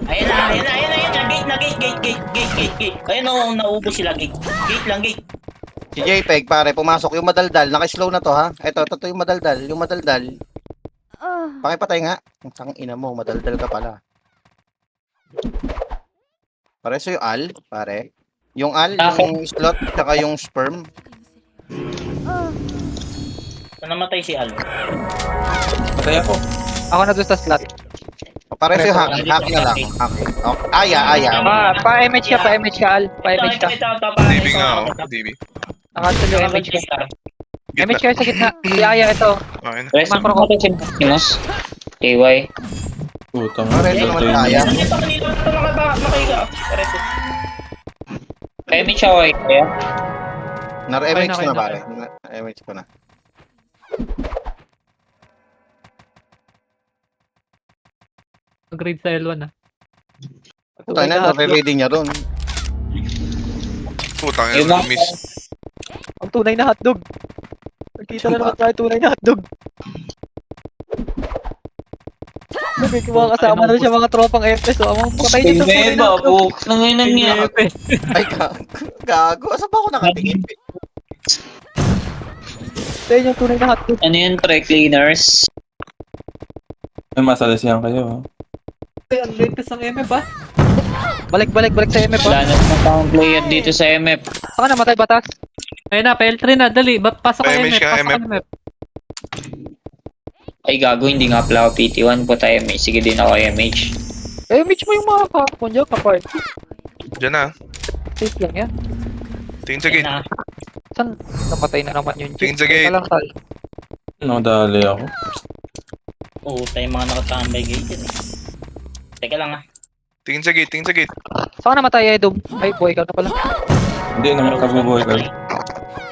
Ayan na. Gate. Ayun o, naubos sila. Gate lang. Si JPEG, pare, pumasok yung madaldal. Naka-slow na to, ha? Ito yung madaldal. Yung madaldal. Pakipatay nga. Ang ina mo, madaldal ka pala. Pare, so yung al, pare. Yung al, yung slot, saka yung sperm. Namatay si Al. Patay ako. Ako na doon sa slot. Pare, so yung haki na lang. Haki. Okay. Aya. Pa-MH ka, Al. Pa-MH ka. DB nga ako. DB. Nakancel yung MH ka. Gitna. Image kayo sa gitna. Si Aya ito. Okay na. Rest Macro mo natin si Maximus. KY. Putang Pareso naman ina. kaya. Ito kanina ito nakahiga. Pares. Emi siya, okay. Kaya? Nar-MX Okay ko na na, pare. MX ko na. Grade sa L1 ah. Tayo na, nare-ready niya ron. Putang Yung ina, mga- miss. Ang tunay na hotdog. Nakita na naman tayo tunay na hotdog. May mga kasama na siya mga tropang FS. O, ang patay niyo sa tunay na hotdog. Nanginan niya. Ay, gago. Saan ba ako nakatingin? Patay niyo tunay na hotdog. Ano yun, try cleaners? Ay, masalasihan kayo. Ay, ang latest ang MF ah. Balik sa MF. Wala na naman tayong player dito sa MF. Saka namatay batas. Ayun na, PL3 na, dali. Pasok ka PMH MF, ka, pasok ka MF. MF. Ay, gago, hindi nga pala ako PT1. Puta MH. Sige din ako MH. Eh, mitch mo yung mga kakapon dyan, kapart. Diyan na. Safe lang yan. Tingin sa gate. Na. Saan namatay na naman yun? Tingin sa gate. Teka lang, Tal. Nadali ako. Oo, tayo mga nakatambay gate yan eh. Teka lang ah. Tingin sa gate. Tingin sa gate. Saan ka namatay, Edom? Ay, boy, ikaw na pala. Hindi naman kabubuhay ka.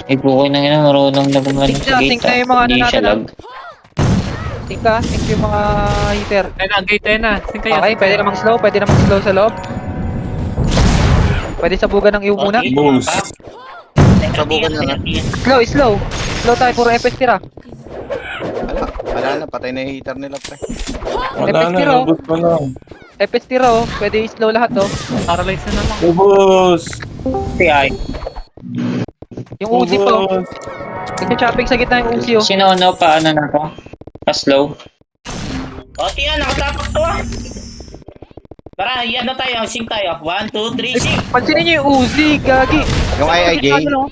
Ay, bukoy na nga, marunong na gumaling Think sa na, gate. think na yung mga ano Hindi siya natin, lag. Think ka, think yung mga heater. Ayun na, gate ayun na. Sing kayo. Okay, pwede namang slow sa loob. Pwede sabugan ng iyo muna. Okay. Boost. Sabukan na, Slow. Slow tayo, puro FS tira. Wala na, patay na yung heater nila, pre. Wala na, Epictiro. nabot ko na. FS tira, oh. Pwede slow lahat, oh. Paralyze na lang. Ubus! Si Ay. Yung Uzi po. Nagka-chopping sa gitna yung Uzi, oh. Sino ano, paano na to? Pa-slow. O, tiyan, nakatapak to ah. Tara, yan na tayo. Sing tayo. 1, 2, 3, sing. Pansinin niyo yung Uzi, gagi. Yung IIJ, Ano,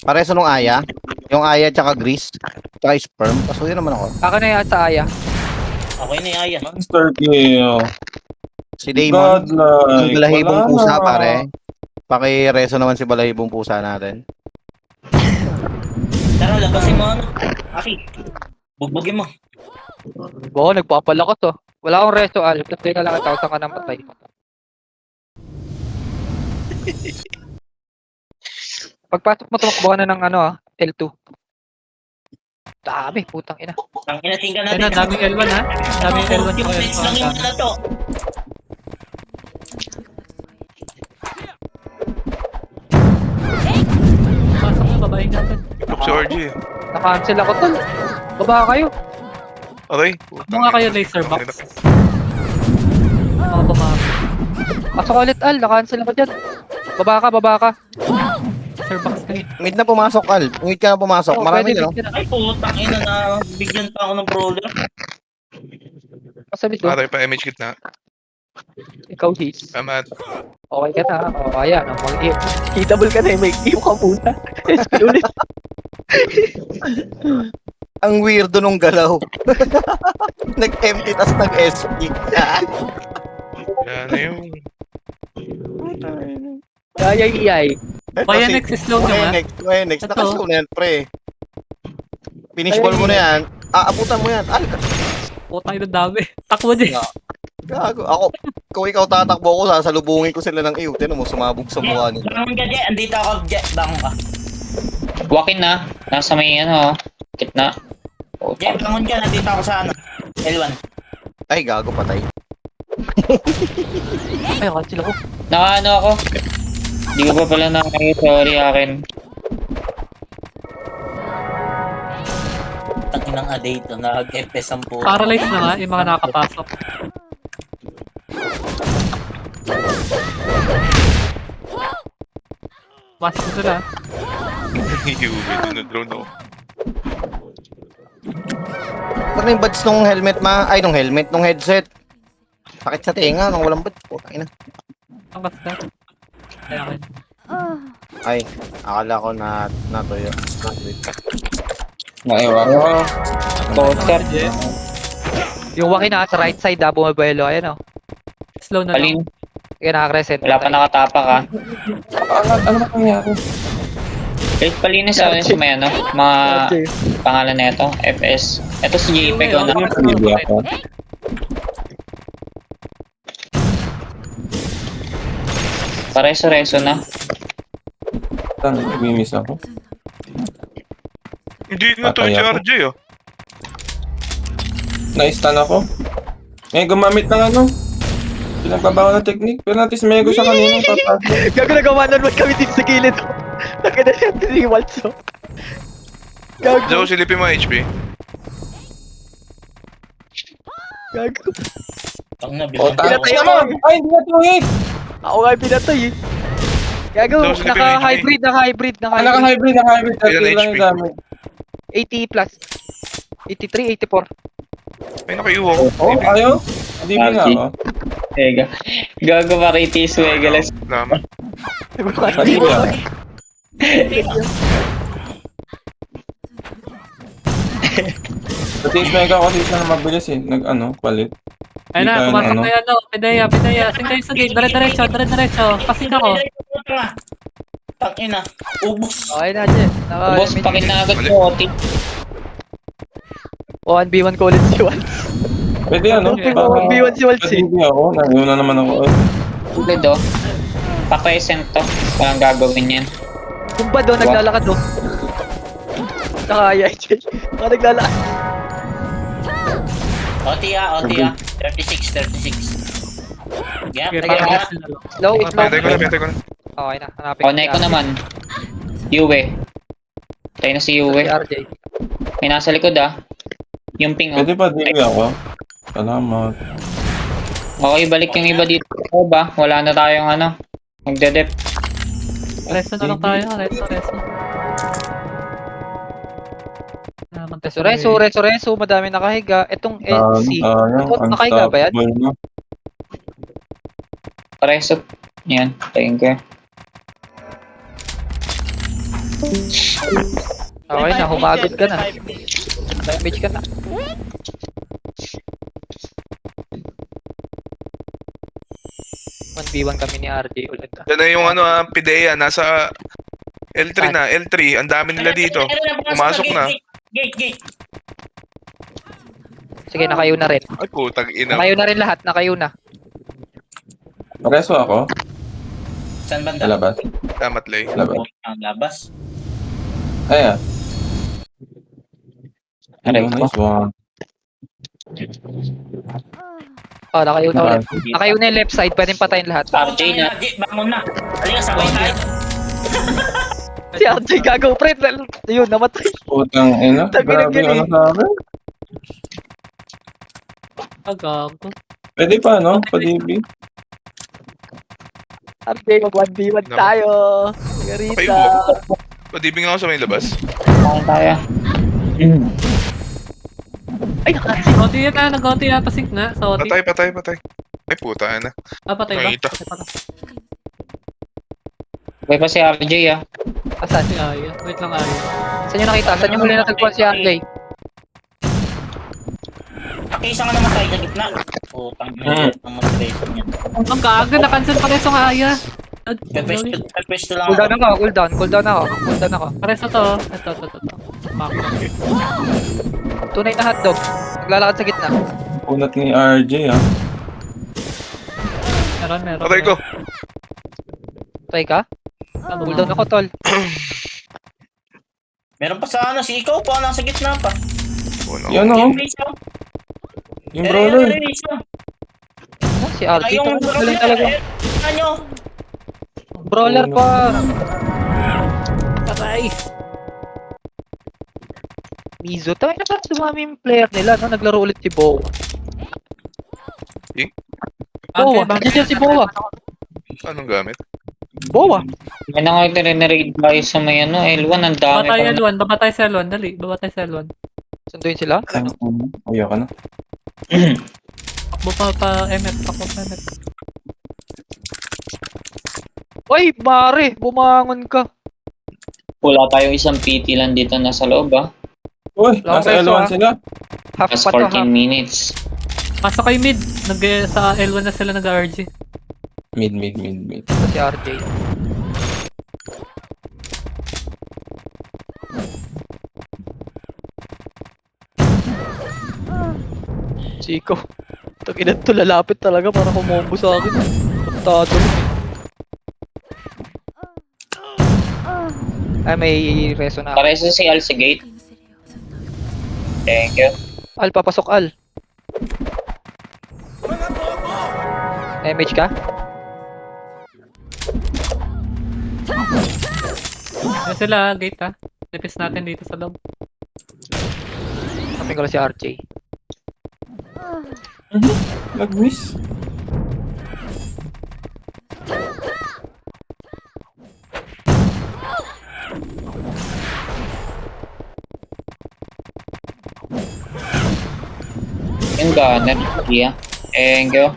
pareso nung Aya. Yung Aya tsaka Grease. Tsaka Sperm. Pasuyo naman ako. Ako na yan sa Aya. Okay na yan. Monster kill. Si Damon. Godlike. Yung balahibong Wala pusa, na. pare. Pakireso naman si balahibong pusa natin. Tara, labasin mo ano. Aki. Bugbugin mo. Oo, nagpapalakas, oh. Wala akong resto, Al. Tapos na lang itaw sa ka namatay. Pagpasok mo, tumakbo ka na ng ano, L2. Dami, putang ina. Ang inatinggan Ayun natin. na, daming L1 ha. Daming L1 Yung pa plates lang yung ano to. Pasok na, babahin natin. Look si RG. Na-cancel ako, tol. Baba kayo. Aray. Ano nga kayo, laser box? Mga bumama. Pasok ulit, Al. Na-cancel ako dyan. Baba ka. Laser box kayo. Mid na pumasok, Al. Mid ka na pumasok. Oo, Marami pwede, no? bigyan na. Ay, putang ina na. Bigyan pa ako ng brawler. Kasabit ko. Aray pa MH gitna. Ikaw, His. Amat. Okay ka na. O, ayan. Mag-double ka na. May iyo ka muna. SP ulit. Ang weirdo nung galaw. Nag-empty tas nag-SP. Yan na yung... Kaya iyay. Kaya next is slow naman. Next. Ito. Nakaslow na yan, pre. Finish ball mo na yan. Aabutan mo yan. Al, Putang ina dami. Takbo din. gago. Ako, kung ikaw tatakbo ko, sasalubungin ko sila ng iyo. Tinan mo, sumabog sa mukha nila. Bangon ka, Jet. Andito ako, Jet. Bangon ka. Walk-in na. Nasa may ano, gitna. Jet, bangon ka. Nandito ako sa ano. L1. Ay, gago, patay. Ay, cancel ako. Nakaano ako. Hindi ko pa pala nakakaya. Sorry akin. Tangin ng A dito. Nag-FPS ang puto. Paralyze na nga yung mga nakapasok. Masok sila. Ito na drone ako. Ano yung buds nung helmet Ay, nung helmet, nung headset. Sakit sa tenga, nung walang buds. Putang ina. Ang basta. Kaya akin. Ay, akala ko na natuyo. Naiwan ko. Poster. Yung waki na sa right side, bumabelo. Ayan, oh. Slow na lang. Alin? Kaya naka-crescent. Wala pa nakatapak ha. Ano na nangyari? Kahit palinis ako sa may ano, mga RJ. pangalan na ito, FS. Ito si JPEG ko na. Hindi ako. Pareso-reso na. Saan? Nagmimiss ako. Hindi na to Patay si ako. RJ oh. Na-stun ako. May gumamit ng ano. Pinagbabawa ng technique. Pero natin si Mego sa kanina. Papasok. Gago nagawa naman kami dito sa gilid. Taka na yan, si Walso. Diyan Gago, ko silipin mga HP. gago. Tang na, O, bilang tapos naman. Ay, hindi na to hit. Ako nga yung pinatay eh. Gago, Daw, sila naka-hybrid, naka-hybrid, Ah, naka-hybrid. naka-hybrid, naka-hybrid. 30 Ilan lang HP? yung damage. 80 plus. 83, 84. Ay, nakaiwa ko. Oh, ayaw. Hindi mo nga ako. Teka. Gago Maritis, Wegalas. Salamat. Hindi mo ako. Pati Mega kasi siya na mabilis eh. Nag-ano, palit. Ayun na, Hindi pumasok tayo na yan, no. Pinaya. Sing kayo sa gate. Dire-diretso. Pasing ako. Tang ina, ubos. Okay na, Che. Boss, pakinagad ko, Oti. 1v1 ko ulit si Waltz. Pwede ano? Okay, baka- 1v1 si Waltz eh. Hindi ako. Naiuna naman ako. Ulit oh. Pa-present to. Walang gagawin yan. Kung ba doon, naglalakad doon. Nakaya, Che. Baka naglalakad. OT 36. Gap, Kaya gap. parang sila lang. Slow, slow. Pwede ko na. Okay na, hanapin Connect ko naman. Yue. Tayo na si Si Yue. RJ. May nasa likod ah. Yung ping oh. Pwede pa din ako. Salamat. Okay, balik yung iba dito. O ba? Wala na tayong ano. Magdedep. Resto na lang tayo. Resto. Naman tayo. Reso, madami nakahiga. Itong LC. Sayang, Nakahiga ba yan? unstoppable na. Pareso. Yan. Thank you. Okay na, humagod ka na. Damage ka na. V1 kami ni RJ ulit. Yan na yung ano, Pidea. Nasa L3 na. L3. Ang dami nila dito. Pumasok na. Gate. Sige, nakayo na rin. Ay, putang ina. Nakayo na rin lahat, nakayo na. Pareso ako. Saan banda? Sa labas. Salamat, Lay. Labas. Ang labas. Ayan. Aray Oh, ko. nice one. Oh, nakayo na ulit. Nice. Nakayo na yung left side, pwedeng patayin lahat. RJ na. Gate, bangon na. Halika, sabay tayo. Si RJ gago, pre. Yun, namatay. Putang ina. Sabi ng Grabe yung ano galing. sa akin. Gago. Pwede pa, no? Padibi. RJ, mag 1v1 tayo. Garita. Nakaiwa ko. Padibing ako sa may labas. Tayo. Ay, naka. OT yan na. Nag-OT yan. Pasing na sa OT. Patay. Ay, puta na. Patay ba? Nakita. Patay pa. Okay pa si RJ ah. Asan? Si Aya. Wait lang Aya. Saan nyo nakita? Saan nyo muli natagpuan si RJ? Pakisa nga naman tayo sa gitna. Putang ina, namatay yan. Ang gago. Na-cancel pa rin sa Aya. Pwesto lang Cooldown ako. ako, cooldown ako. Pares na to. Ito. Mako. Tunay na hotdog. Naglalakad sa gitna. Punat ni RJ, ah. Meron. Patay ko. Patay ka? Cooldown ako, tol. Meron pa sa ano, si ikaw pa, nasa gitna pa. Wala. Yan, oh. Yung brawler. Ah, si RJ, tol. Galing talaga. Ano? Brawler pa. Aray. Mizo. Tawag na parang dumami yung player nila, no? Naglaro ulit si Bowa. Bowa. Nandiyan si Bowa. Anong gamit? Bowa. May nang-raid tayo sa may ano, L1. Ang dami Babatay pa. L1. Babatay sa L1. Dali. Babatay sa L1. Sunduin sila. Ayaw ka na. Takbo pa MF. Takbo pa MF. Ay, mare. Bumangon ka. Wala tayong isang PT lang dito na sa loob ah. Uy, nasa Peso, L1 ah. sila. Half Last pa to, 14 half. minutes. Pasok kayo mid. Sa L1 na sila nag-RG. Mid. Ito si RJ. Chico. Takinan to, lalapit talaga para kumombo sa akin. Pagtado. Ay, may reso na ako. Pareso si Al sa gate. Thank you. Al, papasok Al. MH ka? Ano sila, gate ha? Tipis natin dito sa loob. Kapin ko lang si RJ. Nag-miss. Yung gunner. Yeah. Thank you.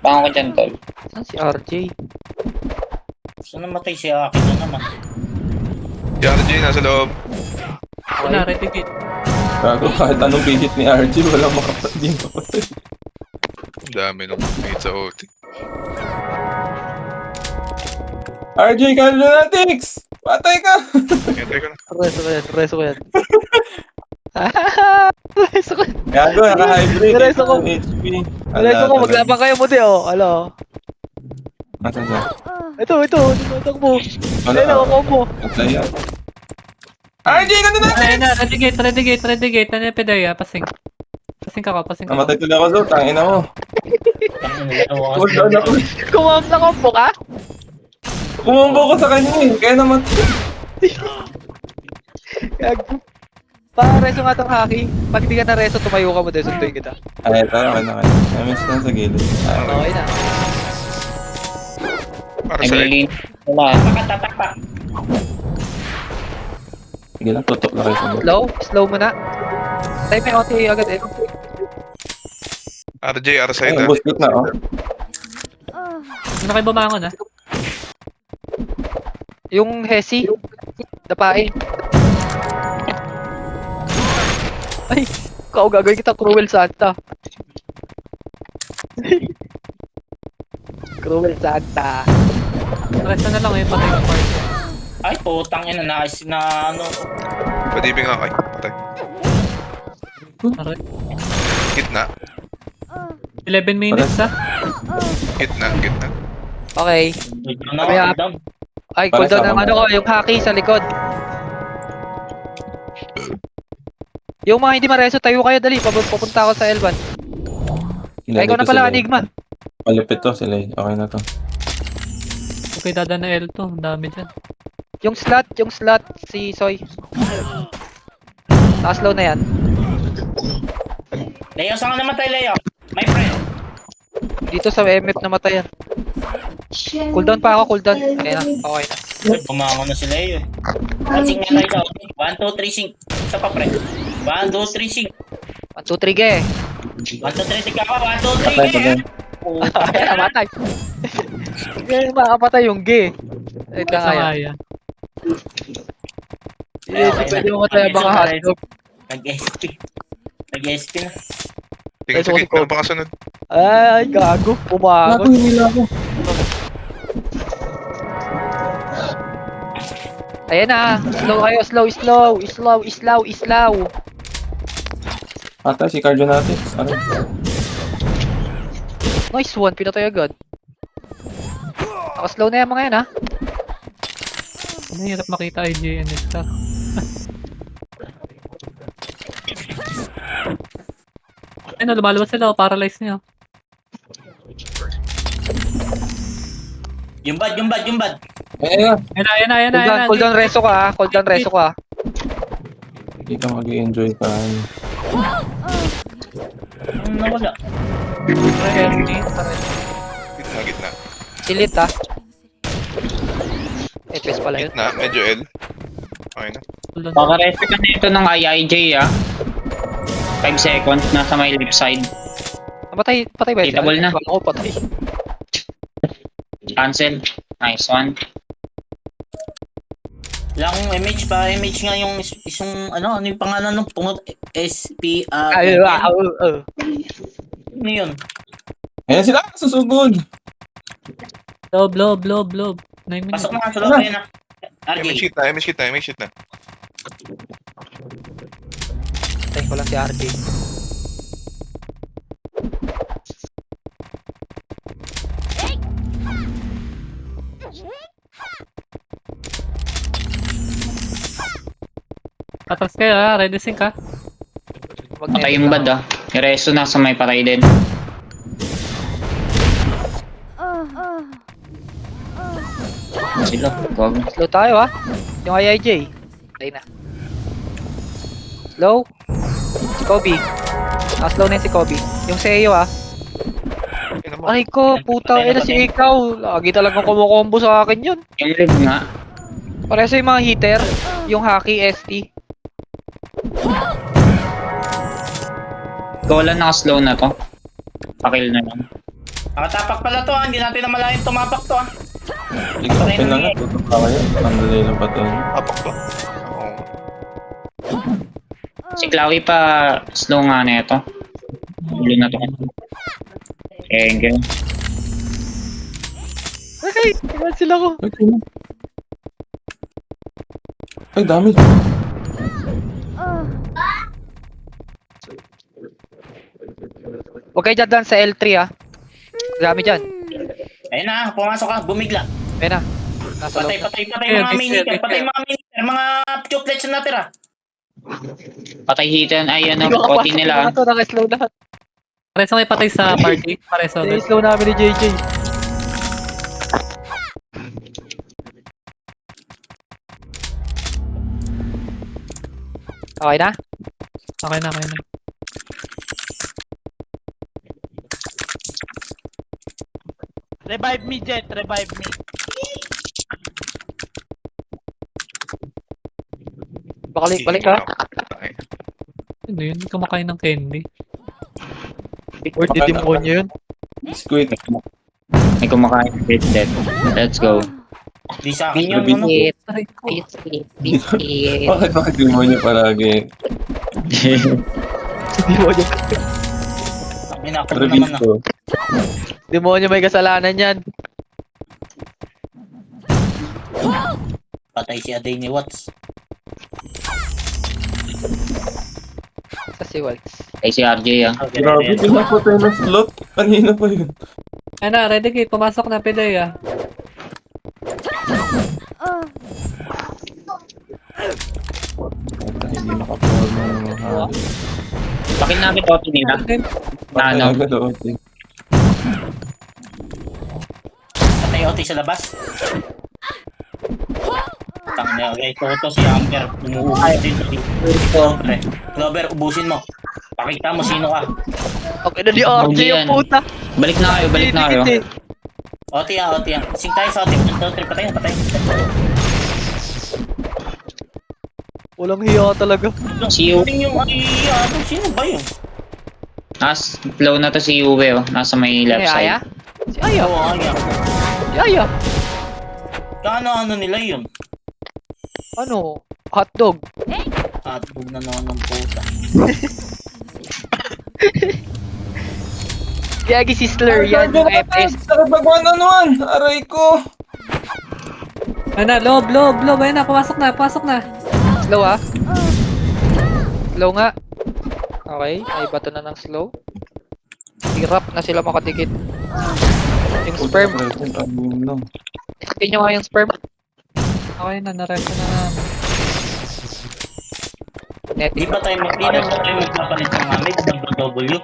Pango ko dyan, tol. Saan si RJ? So namatay si Akin na naman. Si RJ nasa loob. Wala, ready gate. Gago, kahit anong pigit ni RG, walang makapatid papatay. Ang dami nung mate sa OT. RG, Cardonatics! Patay ka! Hintay ko na. Reso ko yan, reso ko yan. Reso ko yan. Gago, naka-hybrid. Reso ko. HP. Reso ko, maglaban kayo mo di oh. Alo. Asan siya? Ito, tumatak mo. Wala. Ayun ako mo. Patay yan. RG, Cardonatics! Ayun na, ready gate. Ano yung pedaya? Pasing. Pasing ka. Namatay tuloy ako, Zol. Tangina mo. Hold on ako. Kumam na kombo ka? Kumumbo ko sa kanya eh. Kaya namatay. Gago. Para reso nga tong haki. Pag di ka na reso, tumayo ka mo din. Sunduin kita. Ay, tara, okay na kayo. Namiss na sa gilid. Ay, Okay na. Para sa Naglilin. Wala. Tatak. sige lang, tutok na kayo sa gilid. Slow mo na. Time may OT agad eh. RJ, R-side Ay, ah. boost na, oh. Ano kayo bumangon ha? Yung Hesi. Dapain. Ay, gagawin kita Cruel Santa. Cruel Santa. Resto na lang yung patay ng party. Ay, putang ina na ano. Padibing nga kay. Patay. Alright. Gitna. 11 minutes ha? Gitna. Okay. Ano, Kaya- down. Ay, Para cooldown sa ng ano ko, yung haki sa likod. Yung mga hindi mareso, tayo kayo, dali. Pupunta ako sa L1. Ay, ikaw na pala, Enigma. Malupit to sila eh. Okay na to. Okay, dada na L2. Ang dami dyan. Yung slot, si Soy. Naka-slow na yan. Leo, saan ka namatay, Leo? My friend. Dito sa MF namatay yan. Cooldown pa ako, cooldown. Okay na, okay na. Ay, bumangon na si Leo. Sing nga tayo daw. 1, 2, 3, sing. Isa pa, pre. 1, 2, 3, sing. 1, 2, 3, ge. 1, 2, 3, tika pa. 1, 2, 3, Patay, eh. patay. Ay, namatay. Ganyan makapatay yung ge. Wait lang Sa kaya. kaya. Hindi pwede mamatay ang baka hotdog. Nag-SP. Nag-SP na. Tingin sa Reso ko si gitna. Kobe. Baka sunod. Ay, gago. Pumagot. Hinila ako. Ayan na. Slow kayo, slow. Patay si Cardonatics. Ano? Nice one, pinatay agad. Naka-slow na yan mga yan ha. Ang hirap makita IGN ito. Ayun, lumalabas sila. Paralyze niya. Yung bad. Ayun na. Ayan na. Cooldown reso ka ha. Hindi ka mag-i-enjoy ka. Nawala. Gitna. Silit ha. FPS pala yun. Gitna. Medyo L. Okay na. Pakareste ka nito ng IIJ ah. 5 seconds nasa my left side. Patay ba yun? Hitable na. Ako patay. Cancel. Nice one. Lang MH pa. MH nga yung isang ano yung pangalan ng pungot SPA. Ay, Ano yun? Ayan sila, susugod. Lob. 9 minutes. Pasok na nga sa loob na. RJ. MH hit na. Patay ko lang si RJ. Atras kayo ha, ready sync ha. Patay yung bad ah. Yung resto nasa may patay din. Sila, wag. Slow tayo ha. Yung IIJ. Patay na. Slow. Si Kobe. Slow na yun si Kobe. Yung Seo ha. Ina mo. Ay ko, puta ina si ikaw. Lagi talagang kumukombo sa akin yun. Yung live nga. Pareho yung mga hitter. Yung Haki, ST. Ikaw lang naka-slow na to. Pakil na lang. Nakatapak pala to, hindi natin na malayan tumapak to. Ikaw, kailangan tutok ka kayo. Sandali lang patay niyo. Apak to. Oo. Si Chloe pa slow nga na ito. Ulo na to. Thank you. Ay, tingnan sila ko. Ay, tingnan. Ay, dami. Huwag kayo dyan sa L3 ha. Dami dyan. Ayun na, pumasok ka, bumigla. Ayun na. Nasa Patay, loob. patay, patay Clear, mga clear, miniter, clear. patay mga miniter, mga chuplets na natira. Patay hitan. Ay, ano, Hindi ko poti kapasok nila. mga to, naka-slow lahat. Pareso may patay sa party. Pareso Hindi agad. slow namin ni JJ. Okay na? Okay na, okay na. Revive me, Jet. Revive me. Balik ka. Ay, Ano yun? Hindi kumakain ng candy. Or di demonyo yun. Squid. May kumakain ng Red Dead. Let's go. Di sa akin yun, ano? Aray ko. Bakit mo niya palagi? Demonyo. Minakot Reveal naman na. ko. Demonyo may kasalanan yan. Patay si Aday ni Watts. Sa si Waltz. Ay, si RJ ah. Grabe, pinapatay na slot. Kanina pa yun. Ayun na, ready kayo. Pumasok na, Piday ah. Hindi nakaporma ng mga Pakil namin poti nila. patay Ano? agad o. Patay OT sa labas. Tang na, okay. Toto si Amber. Umuubos din. Pre. Clover, ubusin mo. Pakita mo sino ka. Okay na ni RJ yung puta. Balik na kayo, balik na kayo. OT ah, OT ah. Sing tayo sa OT. Patay na, patay. Walang hiya talaga. Si Uwe. Yung ano, sino ba yun? Flow na to si Uwe oh. Nasa may left Si Aya? side. Si Aya. Oo, Aya. Si Aya. Ano nila yun? Ano? Hotdog. Hotdog na naman ng puta. Gagi si Slur yan. Yung FS. Sarap magwan-anuan! Aray ko! Ayun na, loob. Ayun na, pumasok na. Slow ah. Slow nga. Okay, ay bato na ng slow. Hirap na sila makadikit. Yung sperm. Tingnan nyo nga yung sperm. Okay na, naresto na namin. Di ba tayo magpapalit ng gamit ng W?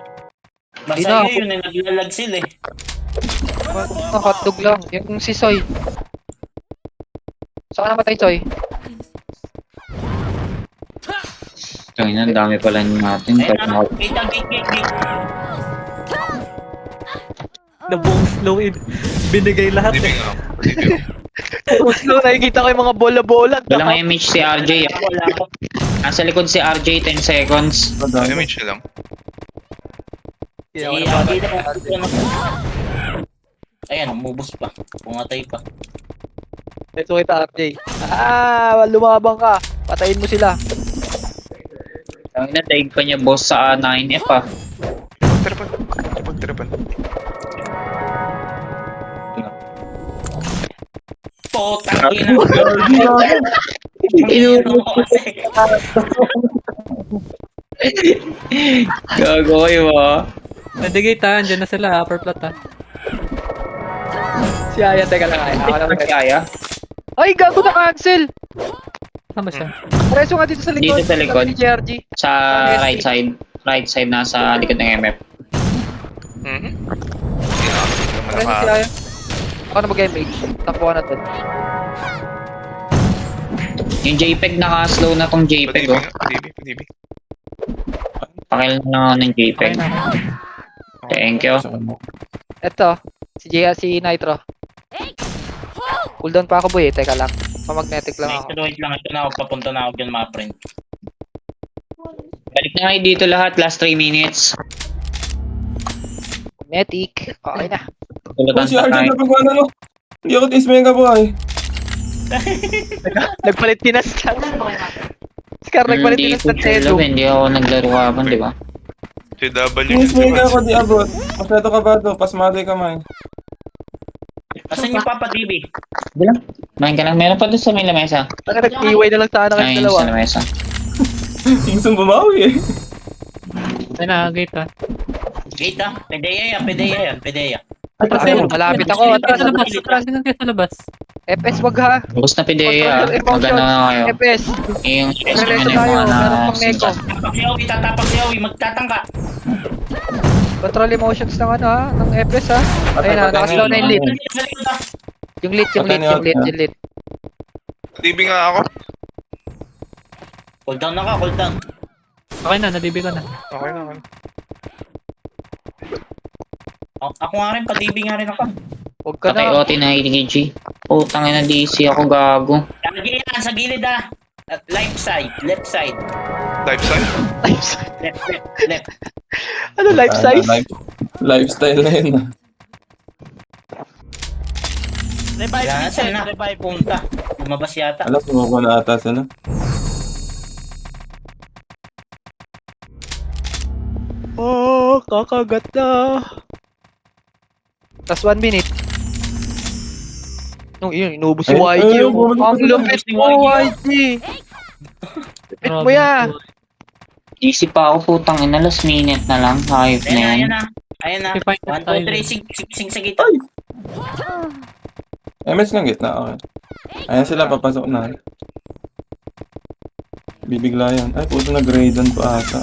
Basta Di na. yun, naglalag sila eh. Hotdog lang. Yung si Soy. Saan ka namatay, Soy? Tangina, ang dami pala natin. Ayun na, gate. Na buong slow in. Binigay lahat eh. living up. Living up. Slow, nakikita ko yung mga bola-bola. Walang MH si RJ. Wala ako. Nasa likod si RJ, 10 seconds. Image na lang. Si Abi na. Ayan, umubos pa. Pumatay pa. Ito kita, RJ. Lumabang ka. Patayin mo sila. Tangina, daig pa niya boss sa 9F ah. Pagtirapan. Potang ina. Gago kayo ah. Ready kayo ta, andyan na sila, upper plot ha. Si Aya, teka lang. Ay, ako lang. Kaya? Ay, gago na cancel. Saan ba siya? Preso nga dito sa likod. Dito sa likod. Sabi ni JRG. Sa right side. Right side nasa likod ng MF. Mhm. Hindi na. Hindi naman Preso naka... si Ayan. Ako na mag-MH. Takbuhan natin. Yung JPEG naka-slow na tong JPEG Padibi oh. nga. Padibi. Pakailan na ako ng JPEG. Okay na. Thank you. Eto. Si Nitro. Cooldown pa ako boy eh. Teka lang. Pamagnetic lang ako. Wait lang. Ito na ako. Papunta na ako dyan mga friend. Balik na kayo dito lahat. Last 3 minutes. Magnetic. Okay na. Tulutan Si pa RJ tayo. na pagwana no. Hindi ako tis mega boy. Nagpalit din na stats. Scar, nagpalit din Hindi na ko stats sure Edo. love, hindi ako naglaro habang, di ba? Si W. Tis mega ako di abot. Masyado ka ba to? Pasmati kamay. Asan yung Papa DB? Hindi lang. Main ka lang. Meron pa doon sa may lamesa. Nag-PY na lang sana kayong Ayun dalawa. sa lamesa. Kingsong bumawi eh. Ay na, gate ah. Gate ah. Pedeya yan. Atras Ayun, yun. malapit ako. Atras, Sa labas. atras. Atras yun kayo sa labas. FS, wag ha. Bus na pideya. Magana na kayo. FS. Yung Relato yung tayo. mga na... Meron pang Neko. Tatapak si Owie. Magtatangka. Control emotions ng ano ha. Ng FS ha. Ayun na, nakasilaw na yung lead. Yung lead. Padibi nga ako. Cool down na ka. Cool down. Okay na, nadibi ko na. Okay na. Ako nga rin. Pa-DB nga rin ako. Huwag ka Patay na. OT na HDG. Putang ina DC ako gago. Lagi yan. Sa gilid ah. Left side. Life side. Left. Ano, life size? Lifestyle na yun ah. Revive me, Yan. Saan Jet. na? Revive me. Punta. Lumabas yata. Alam, sumuko na ata sana. Oh, kakagat na. Tas 1 minute. Nung yun, inubos si Ay, YG. ay, Oh. bumalik Ang na. lupit mo, YG. Lupit mo yan. DC pa ako putang ina. Last minute na lang. Hype na yan. Ayan na. Okay, fine. 1, 2, 3. Sing sa gitna. MS lang gitna, okay. Ayan sila, papasok na. Bibigla yan. Ay, puto na-gradean pa ata.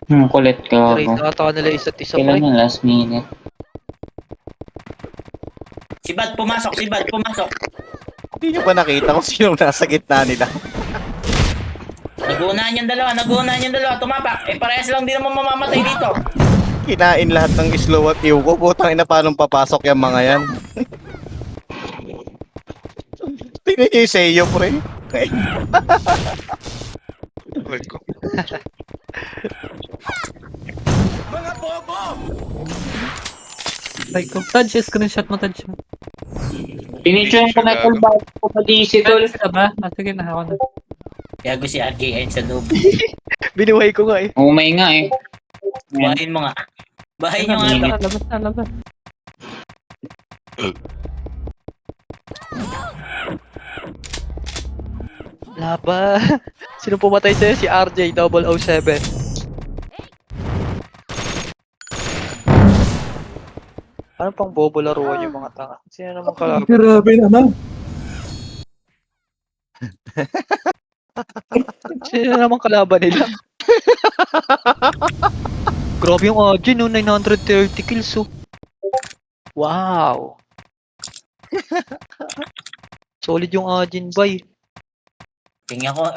Kulit ka Trade ako. na ata nila isa't isa. Kailan Pre. yung last minute? Si Bad pumasok. Hindi nyo ba nakita kung sino nasa gitna nila? Nagunahan yung dalawa. Tumapak. Parehas lang din naman mamamatay dito. Kinain lahat ng slow at iw ko. Putang ina, paano papasok yung mga yan? Tingnan nyo yung Seiyo, pre. Wait ko. Like, touch, screenshot mo, touch mo. Pinicture ko na ito ba? Ko pa DC tol. Touch ka ba? Sige na, ako na. Gago si RJN sa loob. Binuhay ko nga eh. Umay nga eh. Bahayin mo nga. Bahayin nyo nga ito. Labas na, labas. Laba. Sino pumatay sa'yo? Si RJ 007. Ano pang bobo laruan yung mga tanga? Sino naman kalaban? Grabe naman. Sino naman kalaban nila? Grabe yung Ajin, no? 930 kills, oh. Wow. Solid yung Ajin, bay. Pengi ako.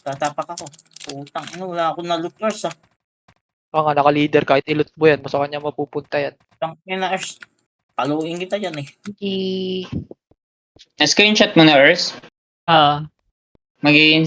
Tatapak ako. Putang ina, wala akong na-loot Ers ah. Nga, naka-leader kahit ilot mo yan, basta kanya mapupunta yan. Putang ina Ers. Paluin kita dyan eh. Hindi. Na-screenshot mo na, Ers? Ah, Mag-i